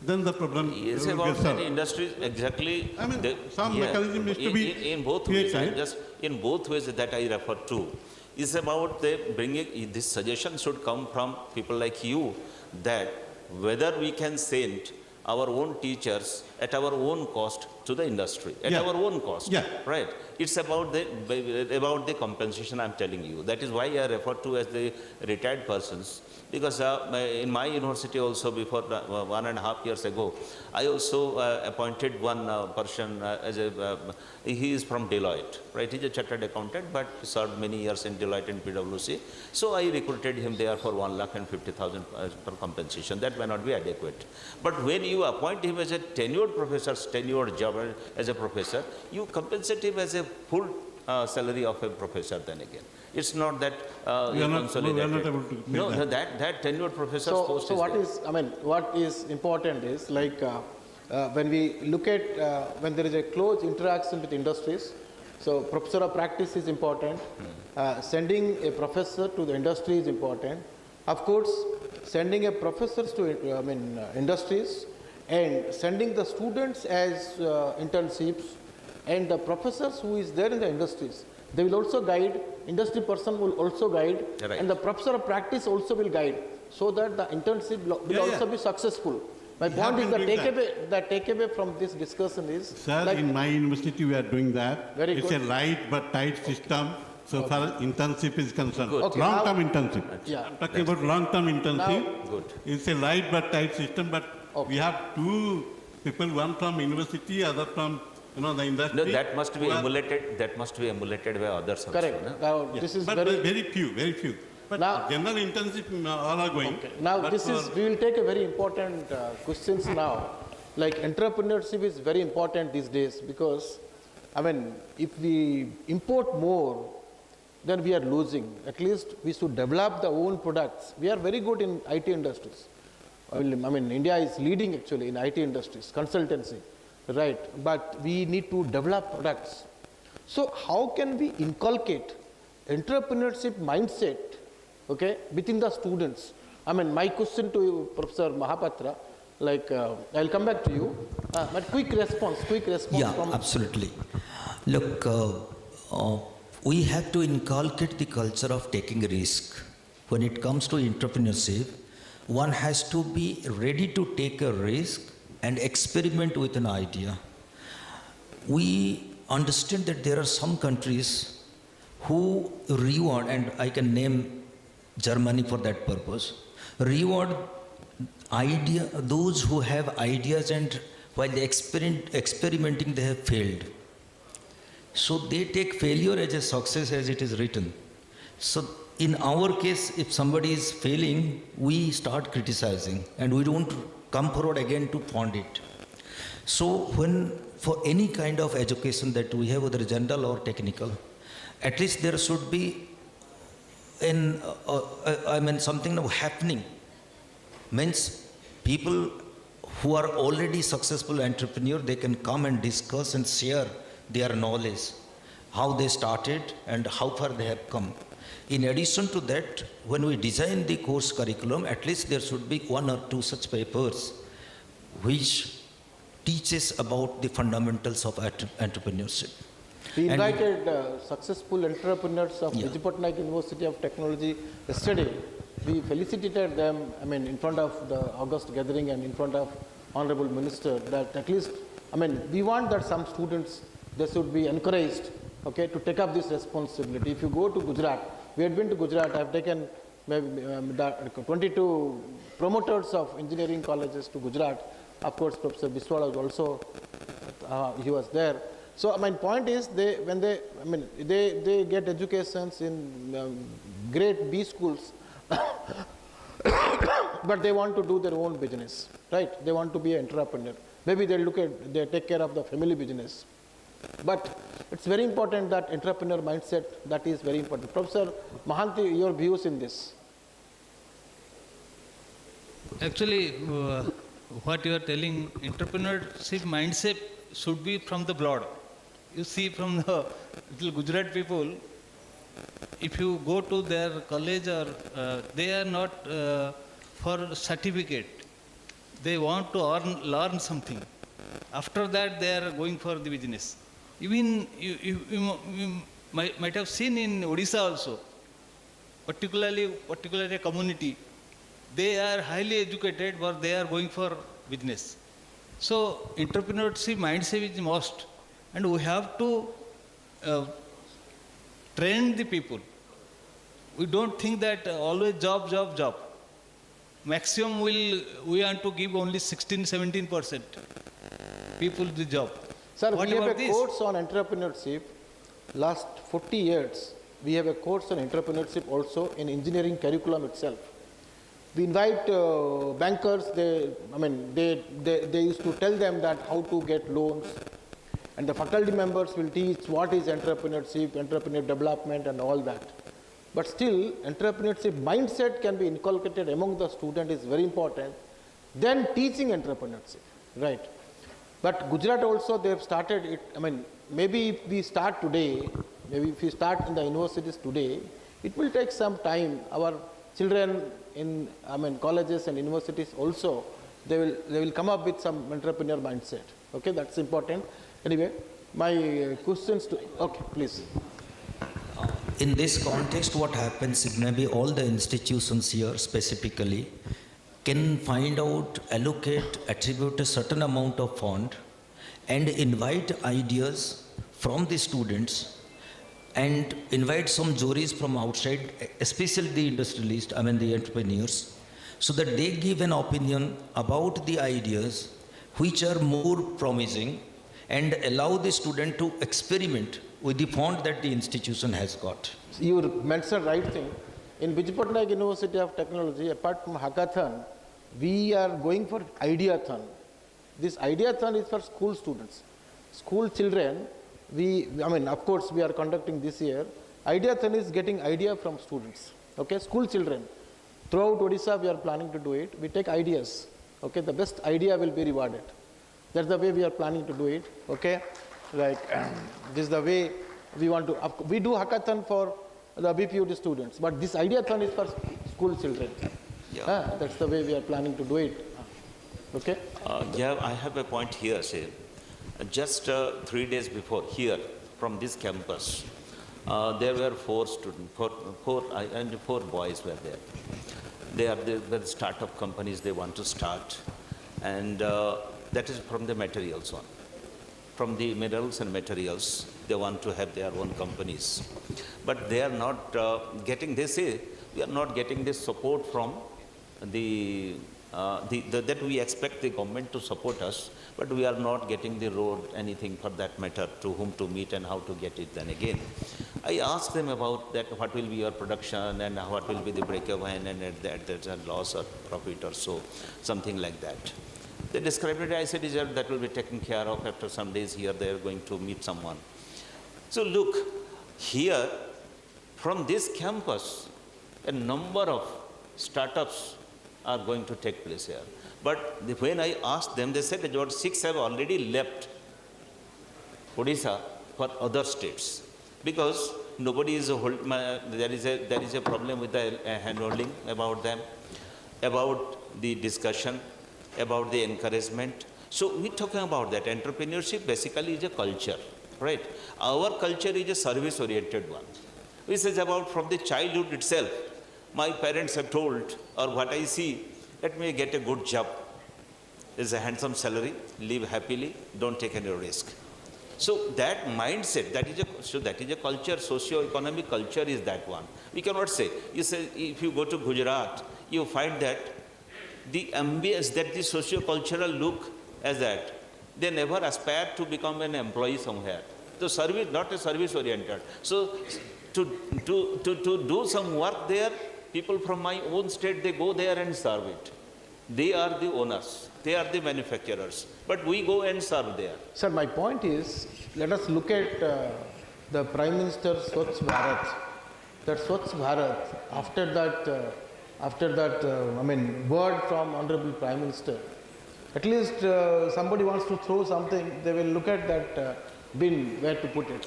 Then the problem is will about get solved. the industry exactly. Some mechanism needs to be in both ways. In both ways that I refer to is about the bringing. This suggestion should come from people like you, that whether we can send our own teachers at our own cost to the industry, at our own cost. Right. It's about the compensation I'm telling you. That is why I refer to as the retired persons. Because in my university also, before 1.5 years ago, I also appointed one person as he is from Deloitte, right? He's a chartered accountant, but served many years in Deloitte and PwC. So I recruited him there for 1,50,000 per compensation. That may not be adequate. But when you appoint him as a tenured professor, tenured job as a professor, you compensate him as a full salary of a professor then again. It's not that we are not able to pay that tenured professor's post so is what is important is like when we look at when there is a close interaction with industries, so professor of practice is important. Sending a professor to the industry is important. Of course, sending a professor to industries and sending the students as internships, and the professors who is there in the industries, they will also guide, industry person will also guide, and the professor of practice also will guide, so that the internship will also be successful. My point is the takeaway from this discussion is... Sir, like, in my university we are doing that. It's a light but tight system, so far internship is concerned. Long-term internship. I'm talking about long-term internship. It's a light but tight system, but we have two people, one from university, other from the industry. No, that must be emulated. That must be emulated by others. Correct. Also, now, this is but very few. But now, general internship all are going. Now, we will take a very important questions now. like entrepreneurship is very important these days because, I mean, if we import more, then we are losing. At least we should develop the own products. We are very good in IT industries. I mean, India is leading actually in IT industries, consultancy, right? But we need to develop products. So how can we inculcate entrepreneurship mindset, okay, within the students? I mean, my question to you, Professor Mahapatra, like, I'll come back to you, but quick response Yeah, from... absolutely. Look, we have to inculcate the culture of taking risk. When it comes to entrepreneurship, one has to be ready to take a risk and experiment with an idea. We understand that there are some countries who reward, and I can name Germany for that purpose, reward those who have ideas and while they experimenting they have failed. So they take failure as a success as it is written. So in our case, if somebody is failing, we start criticizing and we don't come forward again to fund it. So when for any kind of education that we have, whether general or technical, at least there should be something happening. Means people who are already successful entrepreneur, they can come and discuss and share their knowledge, how they started and how far they have come. In addition to that, when we design the course curriculum, at least there should be 1 or 2 such papers which teaches about the fundamentals of entrepreneurship. We invited successful entrepreneurs of Vijayapatnam University of Technology yesterday. We felicitated them, I mean, in front of the August gathering and in front of Honorable Minister, that at least, I mean, we want that some students, they should be encouraged, okay, to take up this responsibility. If you go to Gujarat, we had been to Gujarat, I have taken maybe 22 promoters of engineering colleges to Gujarat. Of course, Professor Biswal was also, he was there. So my point is, they get educations in great B schools, but they want to do their own business, right? They want to be an entrepreneur. Maybe they take care of the family business. But it's very important that entrepreneur mindset, that is very important. Professor Mahanti, your views in this? Actually, what you are telling, entrepreneurship mindset should be from the blood. You see, from the little Gujarat people, if you go to their college, or they are not for certificate. They want to learn something. After that, they are going for the business. Even you might have seen in Odisha also, particularly a community, they are highly educated, but they are going for business. So entrepreneurship mindset is must, and we have to train the people. We don't think that always job. Maximum we want to give only 16-17% people the job. Sir, What we have about a this? course on entrepreneurship. Last 40 years, we have a course on entrepreneurship also in engineering curriculum itself. We invite bankers. They used to tell them that how to get loans, and the faculty members will teach what is entrepreneurship, entrepreneur development, and all that. But still, entrepreneurship mindset can be inculcated among the student is very important. Then teaching entrepreneurship, right? But Gujarat also, they have started it. I mean, maybe if we start today, maybe if we start in the universities today, it will take some time. Our children in colleges and universities also, they will come up with some entrepreneur mindset. Okay, that's important. Anyway, my questions to, okay, please. In this context, what happens is maybe all the institutions here specifically can find out, allocate, attribute a certain amount of fund and invite ideas from the students and invite some juries from outside, especially the industrialists, the entrepreneurs, so that they give an opinion about the ideas which are more promising and allow the student to experiment with the fund that the institution has got. You mentioned right thing. In Vijayapatnam University of Technology, apart from hackathon, we are going for ideathon. This Ideathon is for school students. School children, of course, we are conducting this year. Ideathon is getting idea from students. Okay, school children. Throughout Odisha, we are planning to do it. We take ideas. Okay, the best idea will be rewarded. That's the way we are planning to do it. Okay, like this is the way we want to. We do hackathon for the BPUD students, but this Ideathon is for school children. Yeah. That's the way we are planning to do it. Okay. Yeah, I have a point here, say. Just 3 days before, here, from this campus, there were 4 students, four boys were there. They are the startup companies they want to start, and that is from the materials on. From the minerals and materials, they want to have their own companies. But they are not getting, they say, we are not getting this support from that we expect the government to support us, but we are not getting the road, anything for that matter, to whom to meet and how to get it then again. I asked them about that, what will be your production and what will be the break-even and at loss or profit or so, something like that. They described it, I said, that will be taken care of after some days here, they are going to meet someone. So look, here, from this campus, a number of startups are going to take place here. But when I asked them, they said about 6 have already left Odisha for other states, because nobody is there is a problem with the handholding about them, about the discussion, about the encouragement. So we're talking about that. Entrepreneurship basically is a culture, right? Our culture is a service-oriented one. This is about from the childhood itself. My parents have told, or what I see, let me get a good job. There's a handsome salary, live happily, don't take any risk. So that mindset, that is a culture, socio-economic culture is that one. We cannot say, you say, if you go to Gujarat, you find that the ambience, that the socio-cultural look as that, they never aspire to become an employee somewhere. So service, not a service-oriented. So to do some work there, people from my own state, they go there and serve it. They are the owners. They are the manufacturers. But we go and serve there. Sir, my point is, let us look at the Prime Minister's Swachh Bharat. That Swachh Bharat, after that, word from Honorable Prime Minister, at least somebody wants to throw something, they will look at that bin, where to put it.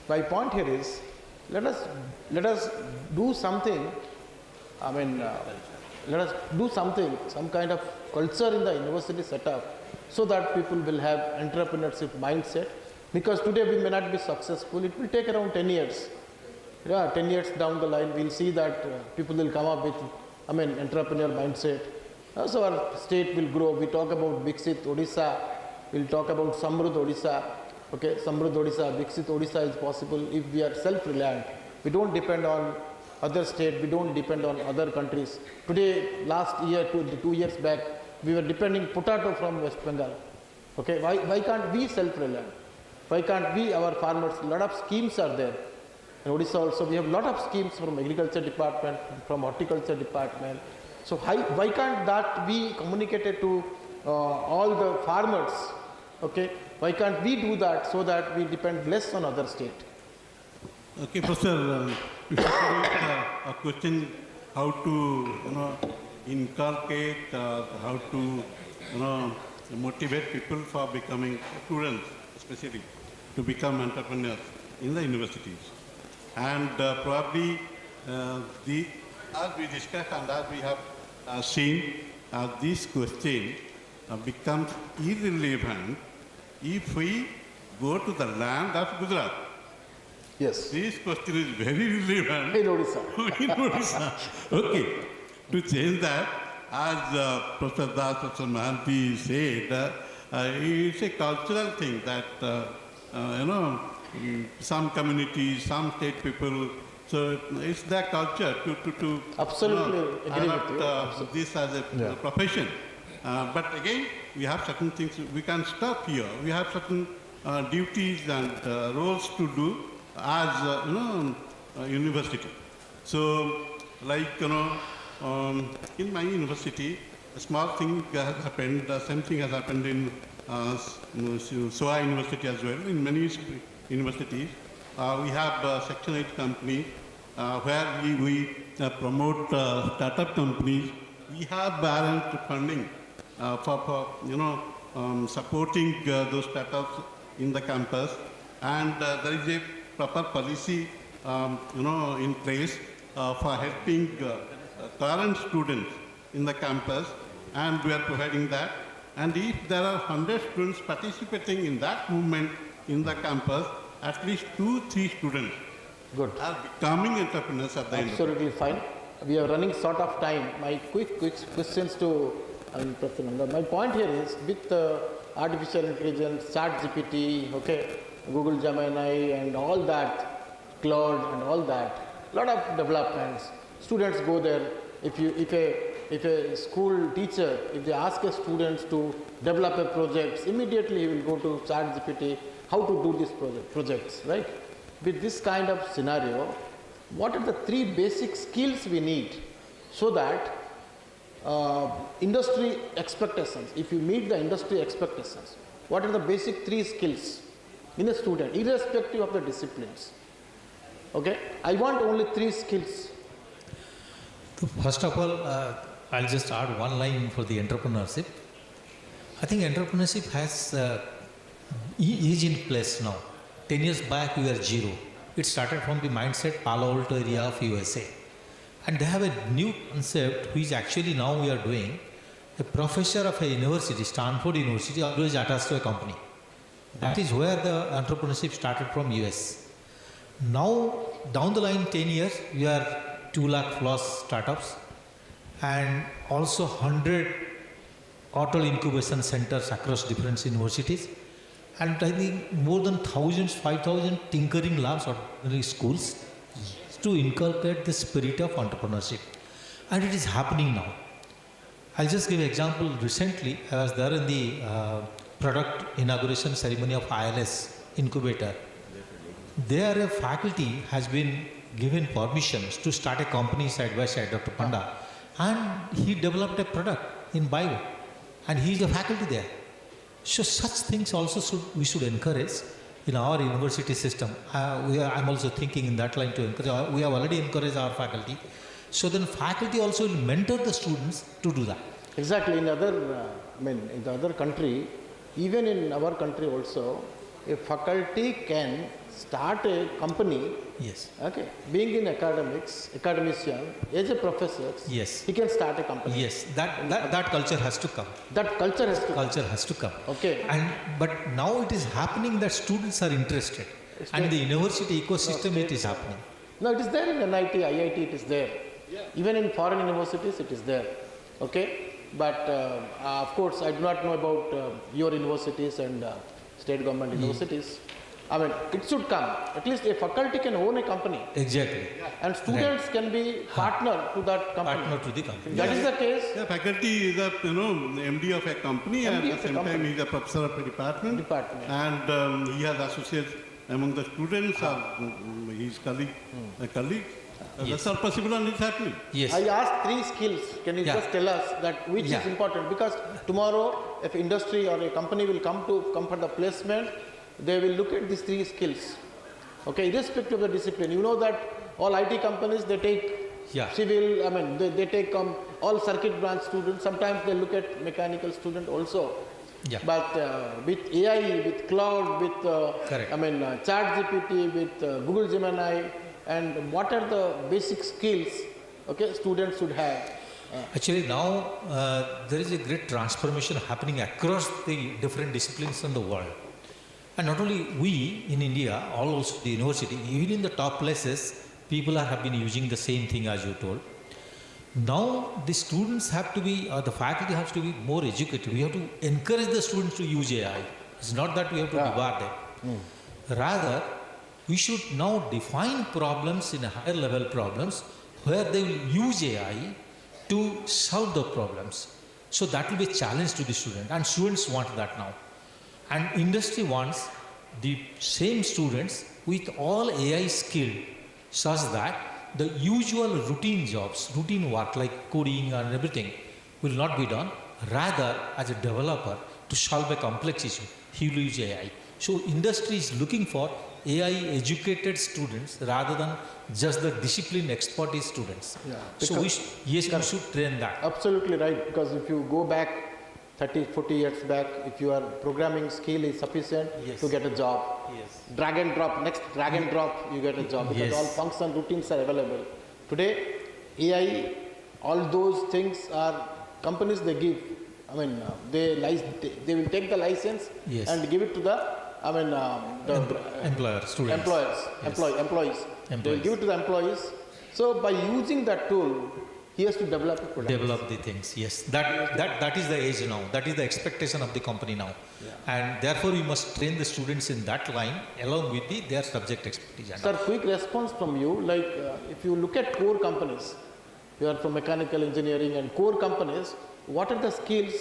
My point here is, let us do something. Let us do something, some kind of culture in the university setup, so that people will have entrepreneurship mindset. Because today we may not be successful, it will take around 10 years. Yeah, 10 years down the line, we'll see that people will come up with, entrepreneur mindset. So our state will grow. We talk about Viksit Odisha, we'll talk about Samruddh Odisha. Okay, Samruddh Odisha, Viksit Odisha is possible if we are self-reliant. We don't depend on other states, we don't depend on other countries. Today, last year, 2 years back, we were depending potato from West Bengal. Okay, why can't we self-reliant? Why can't we, our farmers, a lot of schemes are there. In Odisha also, we have a lot of schemes from agriculture department, from horticulture department. So why can't that be communicated to all the farmers? Okay, why can't we do that so that we depend less on other state? Okay, Professor, a question how to inculcate, how to motivate people for becoming students, especially to become entrepreneurs in the universities. And probably as we discussed and as we have seen, this question becomes irrelevant if we go to the land of Gujarat. Yes. This question is very relevant. In Odisha. In Odisha. Okay. To change that, as Professor Das, Professor Mahanti said, it's a cultural thing that, some communities, some state people, so it's their culture to Absolutely agree with you. adopt this as a profession. But again, we have certain things, we can stop here. We have certain duties and roles to do as university. So, like in my university, a small thing has happened. The same thing has happened in SOA University as well. In many universities, we have Section 8 companies where we promote startup companies. We have balanced funding for supporting those startups in the campus, and there is a proper policy in place for helping current students in the campus, and we are providing that. And if there are 100 students participating in that movement in the campus, at least 2-3 students Good. are becoming entrepreneurs at the end of it. Absolutely fine. We are running short of time. My quick questions to Professor Nanda. My point here is with artificial intelligence, ChatGPT, okay, Google Gemini and all that, Cloud and all that, lot of developments. Students go there. If a school teacher, if they ask a student to develop a project, immediately he will go to ChatGPT, how to do these projects, right? With this kind of scenario, what are the 3 basic skills we need so that industry expectations, if you meet the industry expectations, what are the basic 3 skills in a student, irrespective of the disciplines? Okay, I want only 3 skills. So first of all, I'll just add one line for the entrepreneurship. I think entrepreneurship has is in place now. 10 years back, we were zero. It started from the mindset Palo Alto area of USA. And they have a new concept which actually now we are doing. A professor of a university, Stanford University, always attached to a company. That is where the entrepreneurship started from US. Now, down the line 10 years, we are 2 lakh plus startups and also 100 auto incubation centers across different universities. And I think more than 5,000 tinkering labs or schools to inculcate the spirit of entrepreneurship. And it is happening now. I'll just give an example. Recently, I was there in the product inauguration ceremony of ILS incubator. There a faculty has been given permissions to start a company side by side, Dr. Panda, and he developed a product in bio, and he is a faculty there. So such things also we should encourage in our university system. I'm also thinking in that line to encourage. We have already encouraged our faculty. So then faculty also will mentor the students to do that. Exactly. In the other country, even in our country also, a faculty can start a company. Yes. Okay. Being in academician, as a professor, Yes. he can start a company. Yes. That culture has to come. That culture has to. Culture has to come. Okay. But now it is happening that students are interested, and in the university ecosystem it is happening. No, it is there in NIT, IIT. It is there. Even in foreign universities, it is there. Okay. But of course, I do not know about your universities and state government universities. I mean, it should come. At least a faculty can own a company. Exactly. And students can be partner to that company. Partner to the company. That is the case. The faculty is a MD of a company, and MD at of the a same time company. he is a professor of a department. Department. And he has associates among the students or his colleagues. That's all possible, and it's happening. Yes. I asked 3 skills. Can you Yeah. just tell us that which is important? Because tomorrow, if industry or a company will come for the placement, they will look at these 3 skills. Okay, irrespective of the discipline. You know that all IT companies, they take civil, they take all circuit branch students. Sometimes they look at mechanical student also. Yeah. But with AI, with cloud, with Correct. ChatGPT, with Google Gemini, and what are the basic skills, okay, students should have? Actually, now there is a great transformation happening across the different disciplines in the world. And not only we in India, also the university, even in the top places, people have been using the same thing as you told. Now the students have to be, the faculty has to be more educated. We have to encourage the students to use AI. It's not that we have to debar them. Rather, we should now define problems in a higher level problems where they will use AI to solve the problems. So that will be a challenge to the student, and students want that now. And industry wants the same students with all AI skill such that the usual routine jobs, routine work like coding and everything will not be done. Rather, as a developer, to solve a complex issue, he will use AI. So industry is looking for AI educated students rather than just the discipline expertise students. Yeah, So we should train that. Absolutely right, because if you go back 30, 40 years back, if your programming skill is sufficient Yes. to get a job, Yes. drag and drop, next drag and drop, you get a job because Yes. all function routines are available. Today, AI, all those things are companies they give. I mean, they will take the license Yes. and give it to the, Employer, students. employers, Yes. employees. They will Employees. give it to the employees. So by using that tool, he has to develop a product. Develop the things, yes. That is the age now. That is the expectation of the company now. And therefore, we must train the students in that line along with their subject expertise. And Sir, quick response from you. Like, if you look at core companies, you are from mechanical engineering and core companies, what are the skills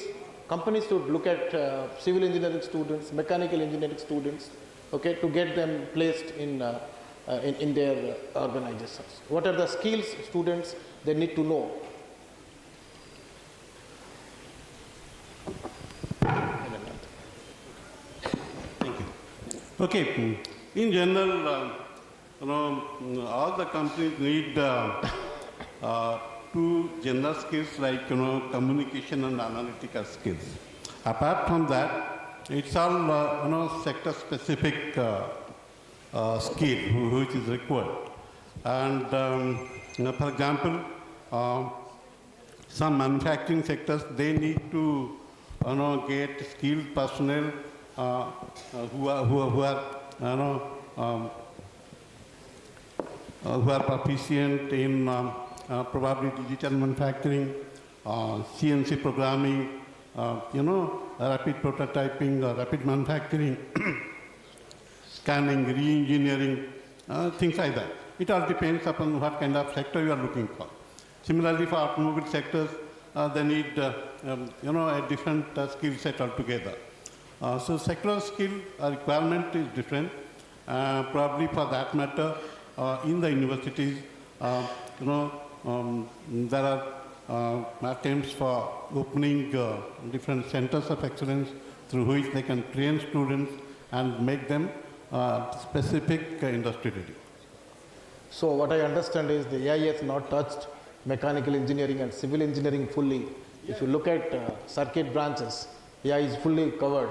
companies should look at civil engineering students, mechanical engineering students, okay, to get them placed in their organizations? What are the skills students they need to know? Okay, in general, all the companies need two general skills like, communication and analytical skills. Apart from that, it's all, sector-specific skill which is required. And, for example, some manufacturing sectors, they need to, get skilled personnel who are proficient in probably digital manufacturing, CNC programming, rapid prototyping, rapid manufacturing, scanning, re-engineering, things like that. It all depends upon what kind of sector you are looking for. Similarly, for automobile sectors, they need, a different skill set altogether. So sectoral skill requirement is different. Probably for that matter, in the universities, there are attempts for opening different centers of excellence through which they can train students and make them specific industry ready. So what I understand is the AI has not touched mechanical engineering and civil engineering fully. If you look at circuit branches, AI is fully covered.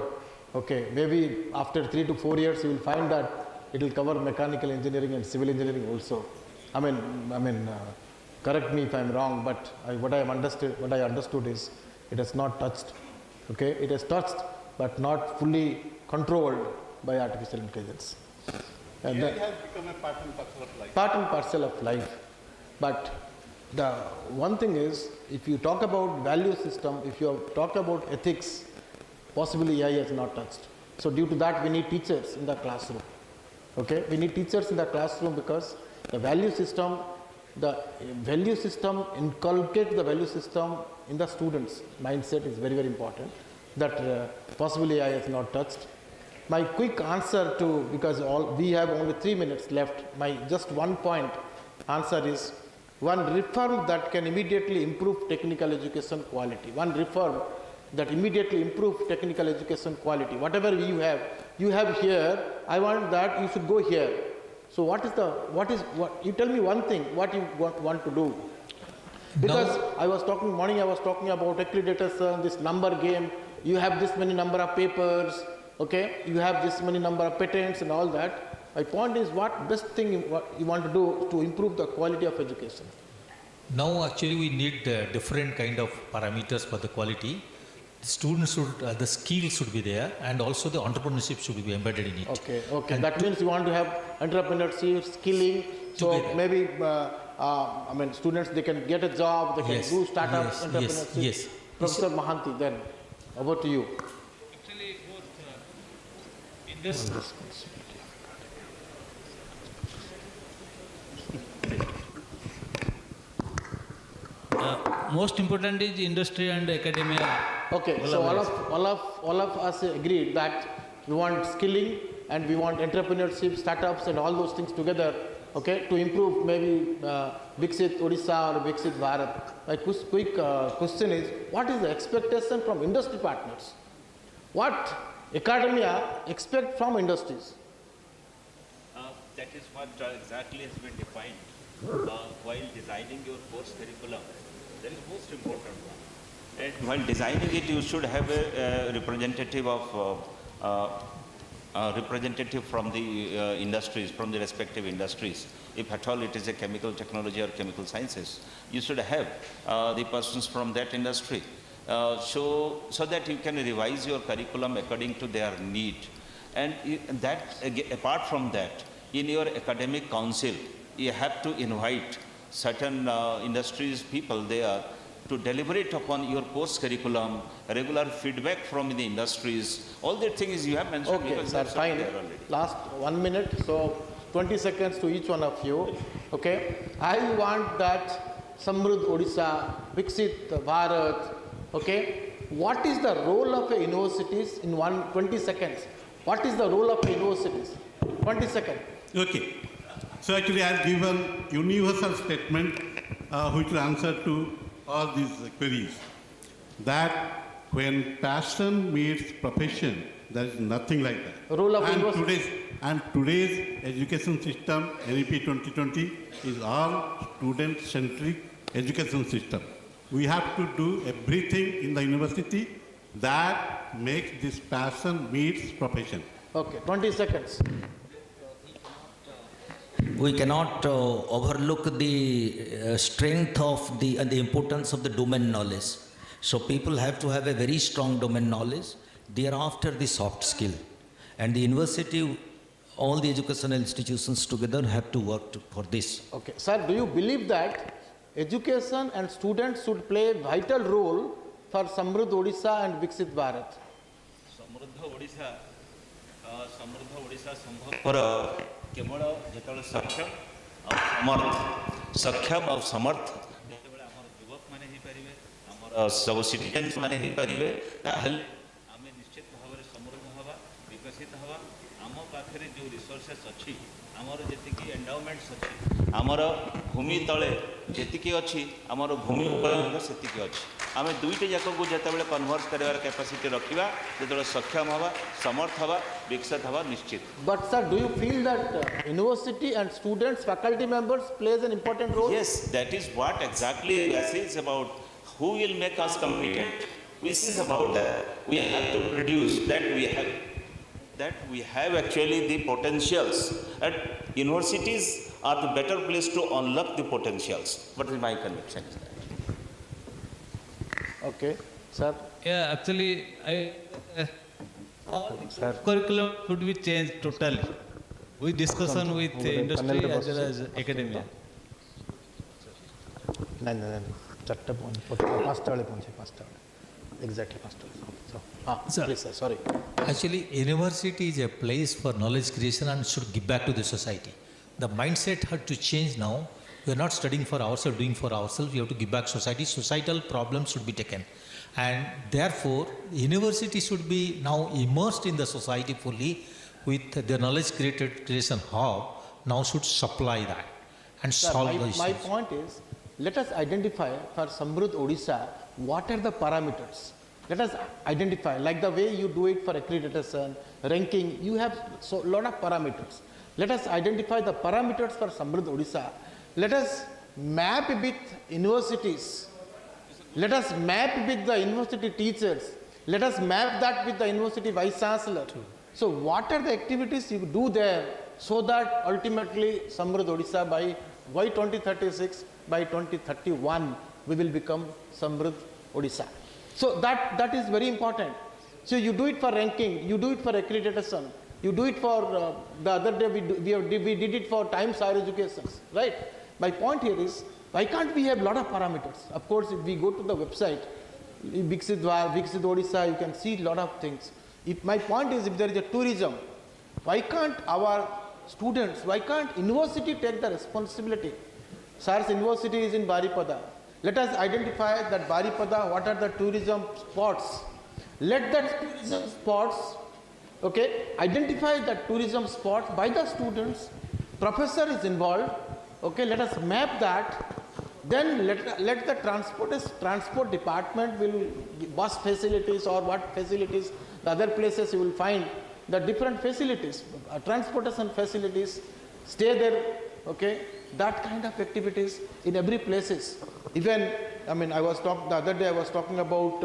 Okay, maybe after 3 to 4 years, you will find that it will cover mechanical engineering and civil engineering also. I mean, correct me if I'm wrong, but what I understood is it has not touched. Okay, it has touched, but not fully controlled by artificial intelligence. And AI has become a part and parcel of life. part and parcel of life. But the one thing is, if you talk about value system, if you talk about ethics, possibly AI has not touched. So due to that, we need teachers in the classroom. Okay, we need teachers in the classroom because the value system inculcate the value system in the students' mindset is very, very important. That possibly AI has not touched. My quick answer to, because we have only 3 minutes left, my just one point answer is one reform that can immediately improve technical education quality. One reform that immediately improve technical education quality. Whatever you have here, I want that you should go here. So what you tell me one thing, what you want to do. Because I was talking about accreditation, this number game, you have this many number of papers, okay, you have this many number of patents and all that. My point is, what best thing you want to do to improve the quality of education? now actually we need different kind of parameters for the quality. Students should, the skills should be there, and also the entrepreneurship should be embedded in it. Okay. That means you want to have entrepreneurship, skilling. So Together. maybe, students, they can get a job, they can Yes, do startups, yes, entrepreneurship. yes. Professor Mahanti, then over to you. Actually, both industry. Most important is industry and academia. Okay, so all of us agreed that we want skilling and we want entrepreneurship, startups and all those things together okay, to improve maybe Viksit Odisha or Viksit Bharat. My quick question is, what is the expectation from industry partners? What academia expect from industries? That is what exactly has been defined while designing your course curriculum. That is most important one. And while designing it, you should have a representative from the industries, from the respective industries. If at all it is a chemical technology or chemical sciences, you should have the persons from that industry, so that you can revise your curriculum according to their need. And apart from that, in your academic council, you have to invite certain industries people there to deliberate upon your course curriculum, regular feedback from the industries. All the things you have mentioned. Okay, because sir, that's fine. there already. Last 1 minute, so 20 seconds to each one of you. Okay, I want that Samruddh Odisha, Viksit Bharat. Okay, what is the role of a universities in 20 seconds? What is the role of a universities? 20 seconds. Okay. So actually I have given universal statement which will answer to all these queries. That when passion meets profession, there is nothing like that. Role of and university. today's education system, NEP 2020, is all student-centric education system. We have to do everything in the university that makes this passion meets profession. Okay, 20 seconds. We cannot overlook the strength of and the importance of the domain knowledge. So people have to have a very strong domain knowledge, thereafter the soft skill. And the university, all the educational institutions together have to work for this. Okay, sir, do you believe that education and students should play a vital role for Samruddh Odisha and Viksit Bharat? ସମୃଦ୍ଧ ଓଡ଼ିଶା ସମ୍ଭବପର କେବଳ ଯେତେବେଳେ ସକ୍ଷମ ଆଉ ସମର୍ଥ ଯେତେବେଳେ ଆମର ଯୁବକମାନେ ହେଇପାରିବେ, ଆମର ସବୁ ସିଟିଜେନ୍ସ ମାନେ ହେଇପାରିବେ, ତାହେଲେ ଆମେ ନିଶ୍ଚିତ ଭାବରେ ସମୃଦ୍ଧ ହେବା, ବିକଶିତ ହେବା। ଆମ ପାଖରେ ଯେଉଁ ରିସୋର୍ସେସ୍ ଅଛି, ଆମର ଯେତିକି ଏଣ୍ଡାଉମେଣ୍ଟସ୍ ଅଛି, ଆମର ଭୂମି ତଳେ ଯେତିକି ଅଛି, ଆମର ଭୂମି ଉପରେ ମଧ୍ୟ ସେତିକି ଅଛି। ଆମେ ଦୁଇଟି ଯାକକୁ ଯେତେବେଳେ କନଭର୍ଟ କରିବାର କ୍ୟାପାସିଟି ରଖିବା, ଯେତେବେଳେ ସକ୍ଷମ ହେବା, ସମର୍ଥ ହେବା, ବିକଶିତ ହେବା ନିଶ୍ଚିତ। But sir, do you feel that university and students, faculty members plays an important role? Yes, that is what exactly this is about. Who will make us competent? This is about that. We have to produce that we have actually the potentials. And universities are the better place to unlock the potentials. What is my conviction is that. Okay, sir. Yeah, actually, all curriculum should be changed totally. With discussion with industry as well as academia. No. Chatta point. Pasta wale punche, pasta wale. Exactly pasta wale. So, please sir, sorry. Actually, university is a place for knowledge creation and should give back to the society. The mindset had to change now. We are not studying for ourselves, doing for ourselves. We have to give back society. Societal problems should be taken. And therefore, university should be now immersed in the society fully with the knowledge creation hub, now should supply that and Sir, solve the my issues. point is, let us identify for Samruddh Odisha, what are the parameters? Let us identify, like the way you do it for accreditation, ranking, you have so lot of parameters. Let us identify the parameters for Samruddh Odisha. Let us map with universities. Let us map with the university teachers. Let us map that with the university vice chancellor. So what are the activities you do there so that ultimately Samruddh Odisha by 2036, by 2031, we will become Samruddh Odisha. So that is very important. So you do it for ranking, you do it for accreditation, you do it for, the other day we did it for Times Higher Education, right? My point here is, why can't we have a lot of parameters? Of course, if we go to the website, Viksit Odisha, you can see a lot of things. If my point is, if there is a tourism, why can't our students, why can't university take the responsibility? SARS University is in Baripada. Let us identify that Baripada, what are the tourism spots? Let that tourism spots, okay, identify the tourism spots by the students. professor is involved, okay, let us map that, then let the transport department will bus facilities or what facilities, the other places you will find the different facilities, transportation facilities, stay there, okay, that kind of activities in every places. Even, I mean, the other day I was talking about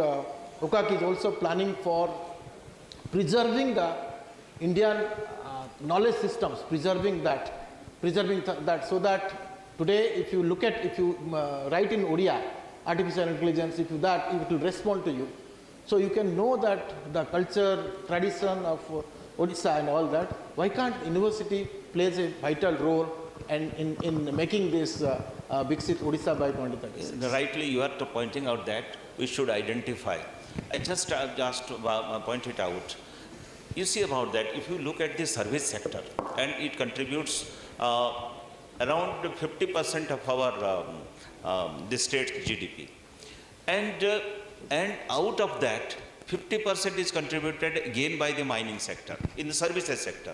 OCAC is also planning for preserving the Indian knowledge systems, preserving that so that today if you write in Odia, artificial intelligence, it will respond to you. So you can know that the culture, tradition of Odisha and all that. Why can't university plays a vital role in making this Viksit Odisha by 2036? Rightly, you are pointing out that we should identify. I just point it out. You see about that, if you look at the service sector, and it contributes around 50% of our the state's GDP. And out of that, 50% is contributed again by the mining sector, in the services sector.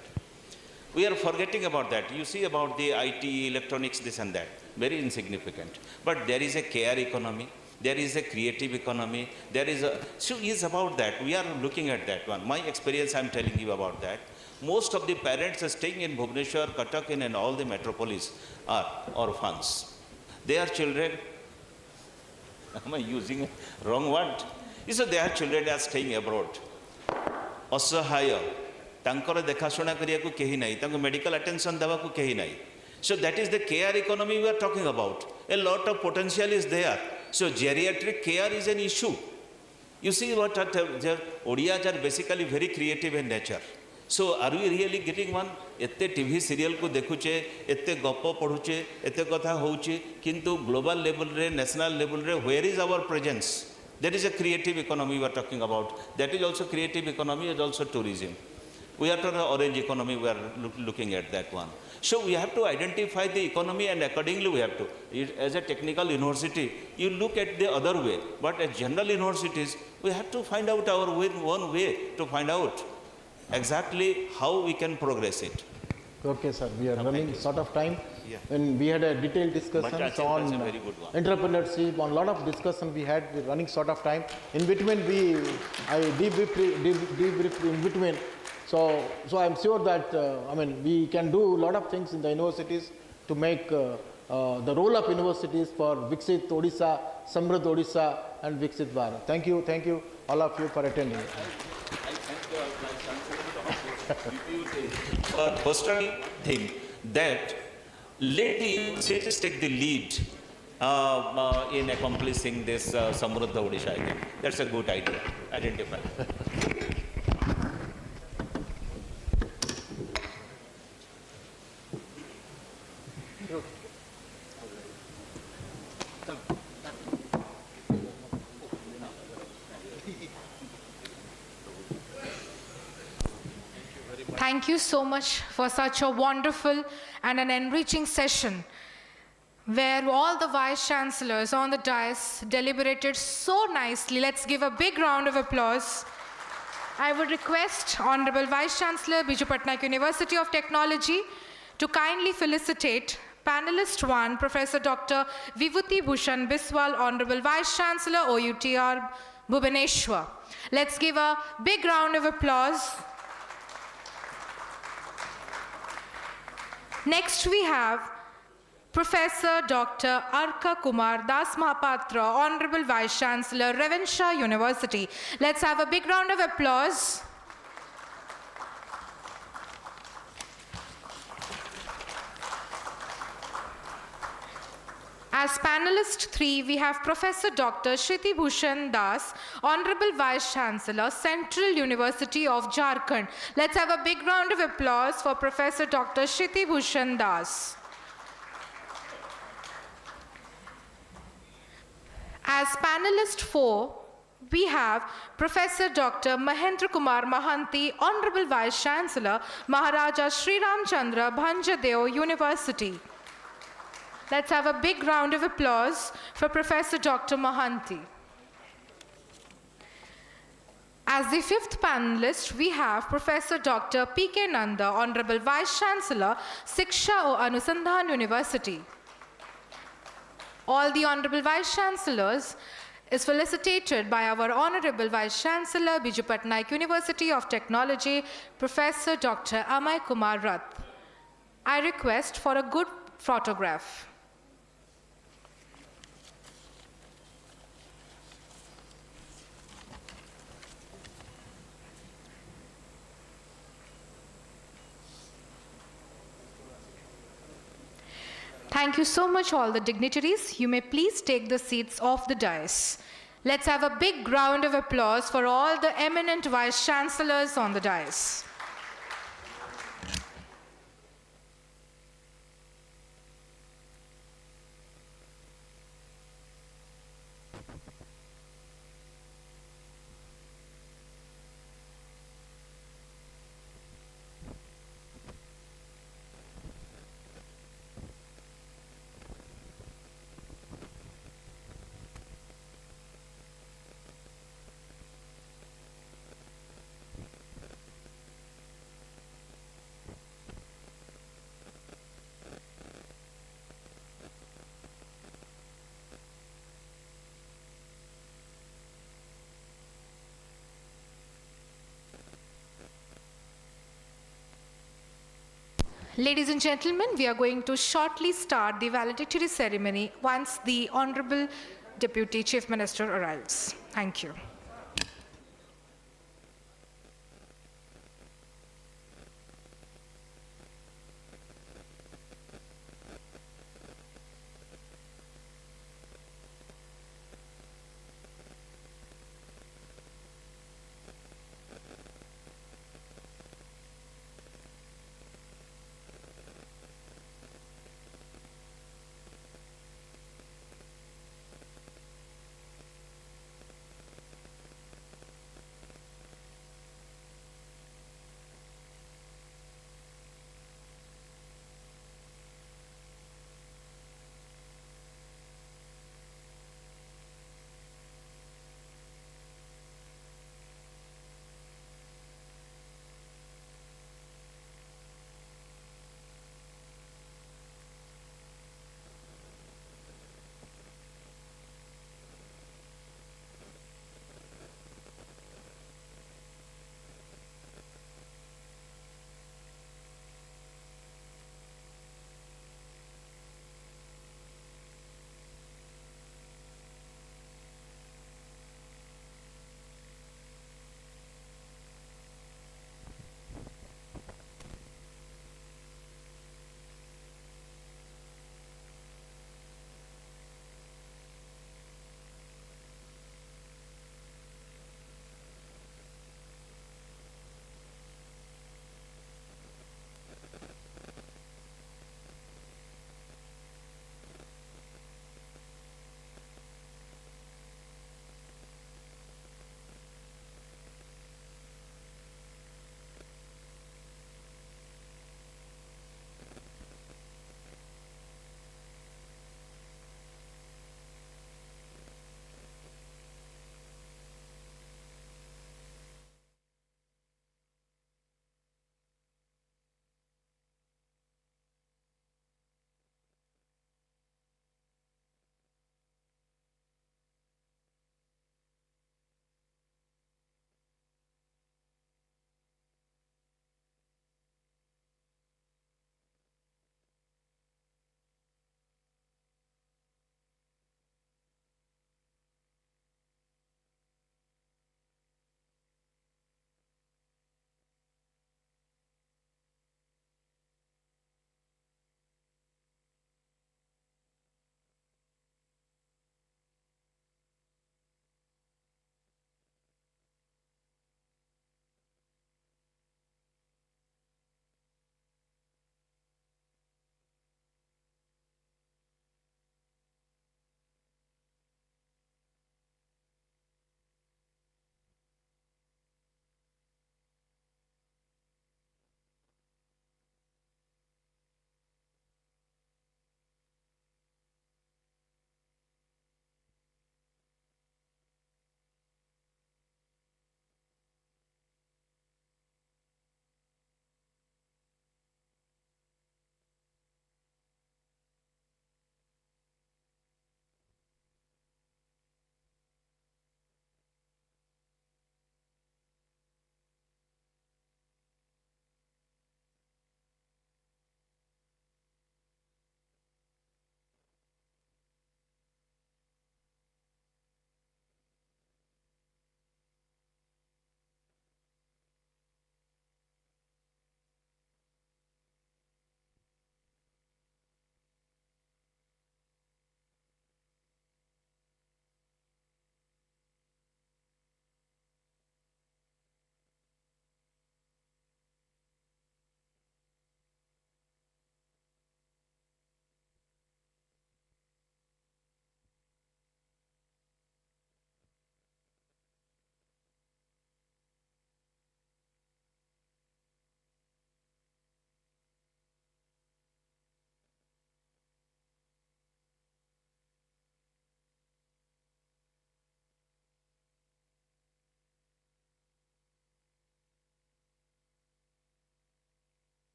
We are forgetting about that. You see about the IT, electronics, this and that, very insignificant. But there is a care economy, there is a creative economy, so it's about that. We are looking at that one. My experience, I'm telling you about that. Most of the parents are staying in Bhubaneswar, Cuttack, and all the metropolis are orphans. Their children, am I using a wrong word? So their children are staying abroad. Asahaya, tankara dekhashona kariyaku kehi nahi, tanko medical attention devaku kehi nahi. So that is the care economy we are talking about. A lot of potential is there. So geriatric care is an issue. You see what Odiyas are basically very creative in nature. So are we really getting one? एत्ते TV serial को देखुचे, एत्ते गप्प पढ़ुचे, एत्ते कथा होउचे, किंतु global level रे, national level रे, where is our presence? There is a creative economy we are talking about. That is also creative economy, is also tourism. We are talking orange economy, we are looking at that one. So we have to identify the economy, and accordingly we have to. As a technical university, you look at the other way. But as general universities, we have to find out our one way to find out exactly how we can progress it. Okay, sir. We are running short of time. Yeah. When we had a detailed discussion on a very good one. entrepreneurship, on a lot of discussion we had. We're running short of time. In between, I debriefed in between. So I'm sure that we can do a lot of things in the universities to make the role of universities for Viksit Odisha, Samruddh Odisha, and Viksit Bharat. Thank you, all of you for attending. Personal thing that let the universities take the lead in accomplishing this Samruddha Odisha. I think that's a good idea. Identify. Thank you so much for such a wonderful and an enriching session where all the Vice Chancellors on the dais deliberated so nicely. Let's give a big round of applause. I would request Honorable Vice Chancellor, Biju Patnaik University of Technology, to kindly felicitate Panelist 1, Professor Dr. Vibhuti Bhushan Biswal, Honorable Vice Chancellor, OUTR, Bhubaneswar. Let's give a big round of applause. Next we have Professor Dr. Arka Kumar Das Mahapatra, Honorable Vice Chancellor, Ravenshaw University. Let's have a big round of applause. As panelist 3, we have Professor Dr. Shriti Bhushan Das, Honorable Vice Chancellor, Central University of Jharkhand. Let's have a big round of applause for Professor Dr. Shriti Bhushan Das. As panelist 4, we have Professor Dr. Mahendra Kumar Mahanti, Honorable Vice Chancellor, Maharaja Sri Ramchandra Bhanjadeo University. Let's have a big round of applause for Professor Dr. Mahanti. As the fifth panelist, we have Professor Dr. P.K. Nanda, Honorable Vice Chancellor, Shiksha O Anusandhan University. All the Honorable Vice Chancellors is felicitated by our Honorable Vice Chancellor, Biju Patnaik University of Technology, Professor Dr. Amay Kumar Rath. I request for a good photograph. Thank you so much, all the dignitaries. You may please take the seats off the dais. Let's have a big round of applause for all the eminent Vice Chancellors on the dais. Ladies and gentlemen, we are going to shortly start the valedictory ceremony once the Honorable Deputy Chief Minister arrives. Thank you.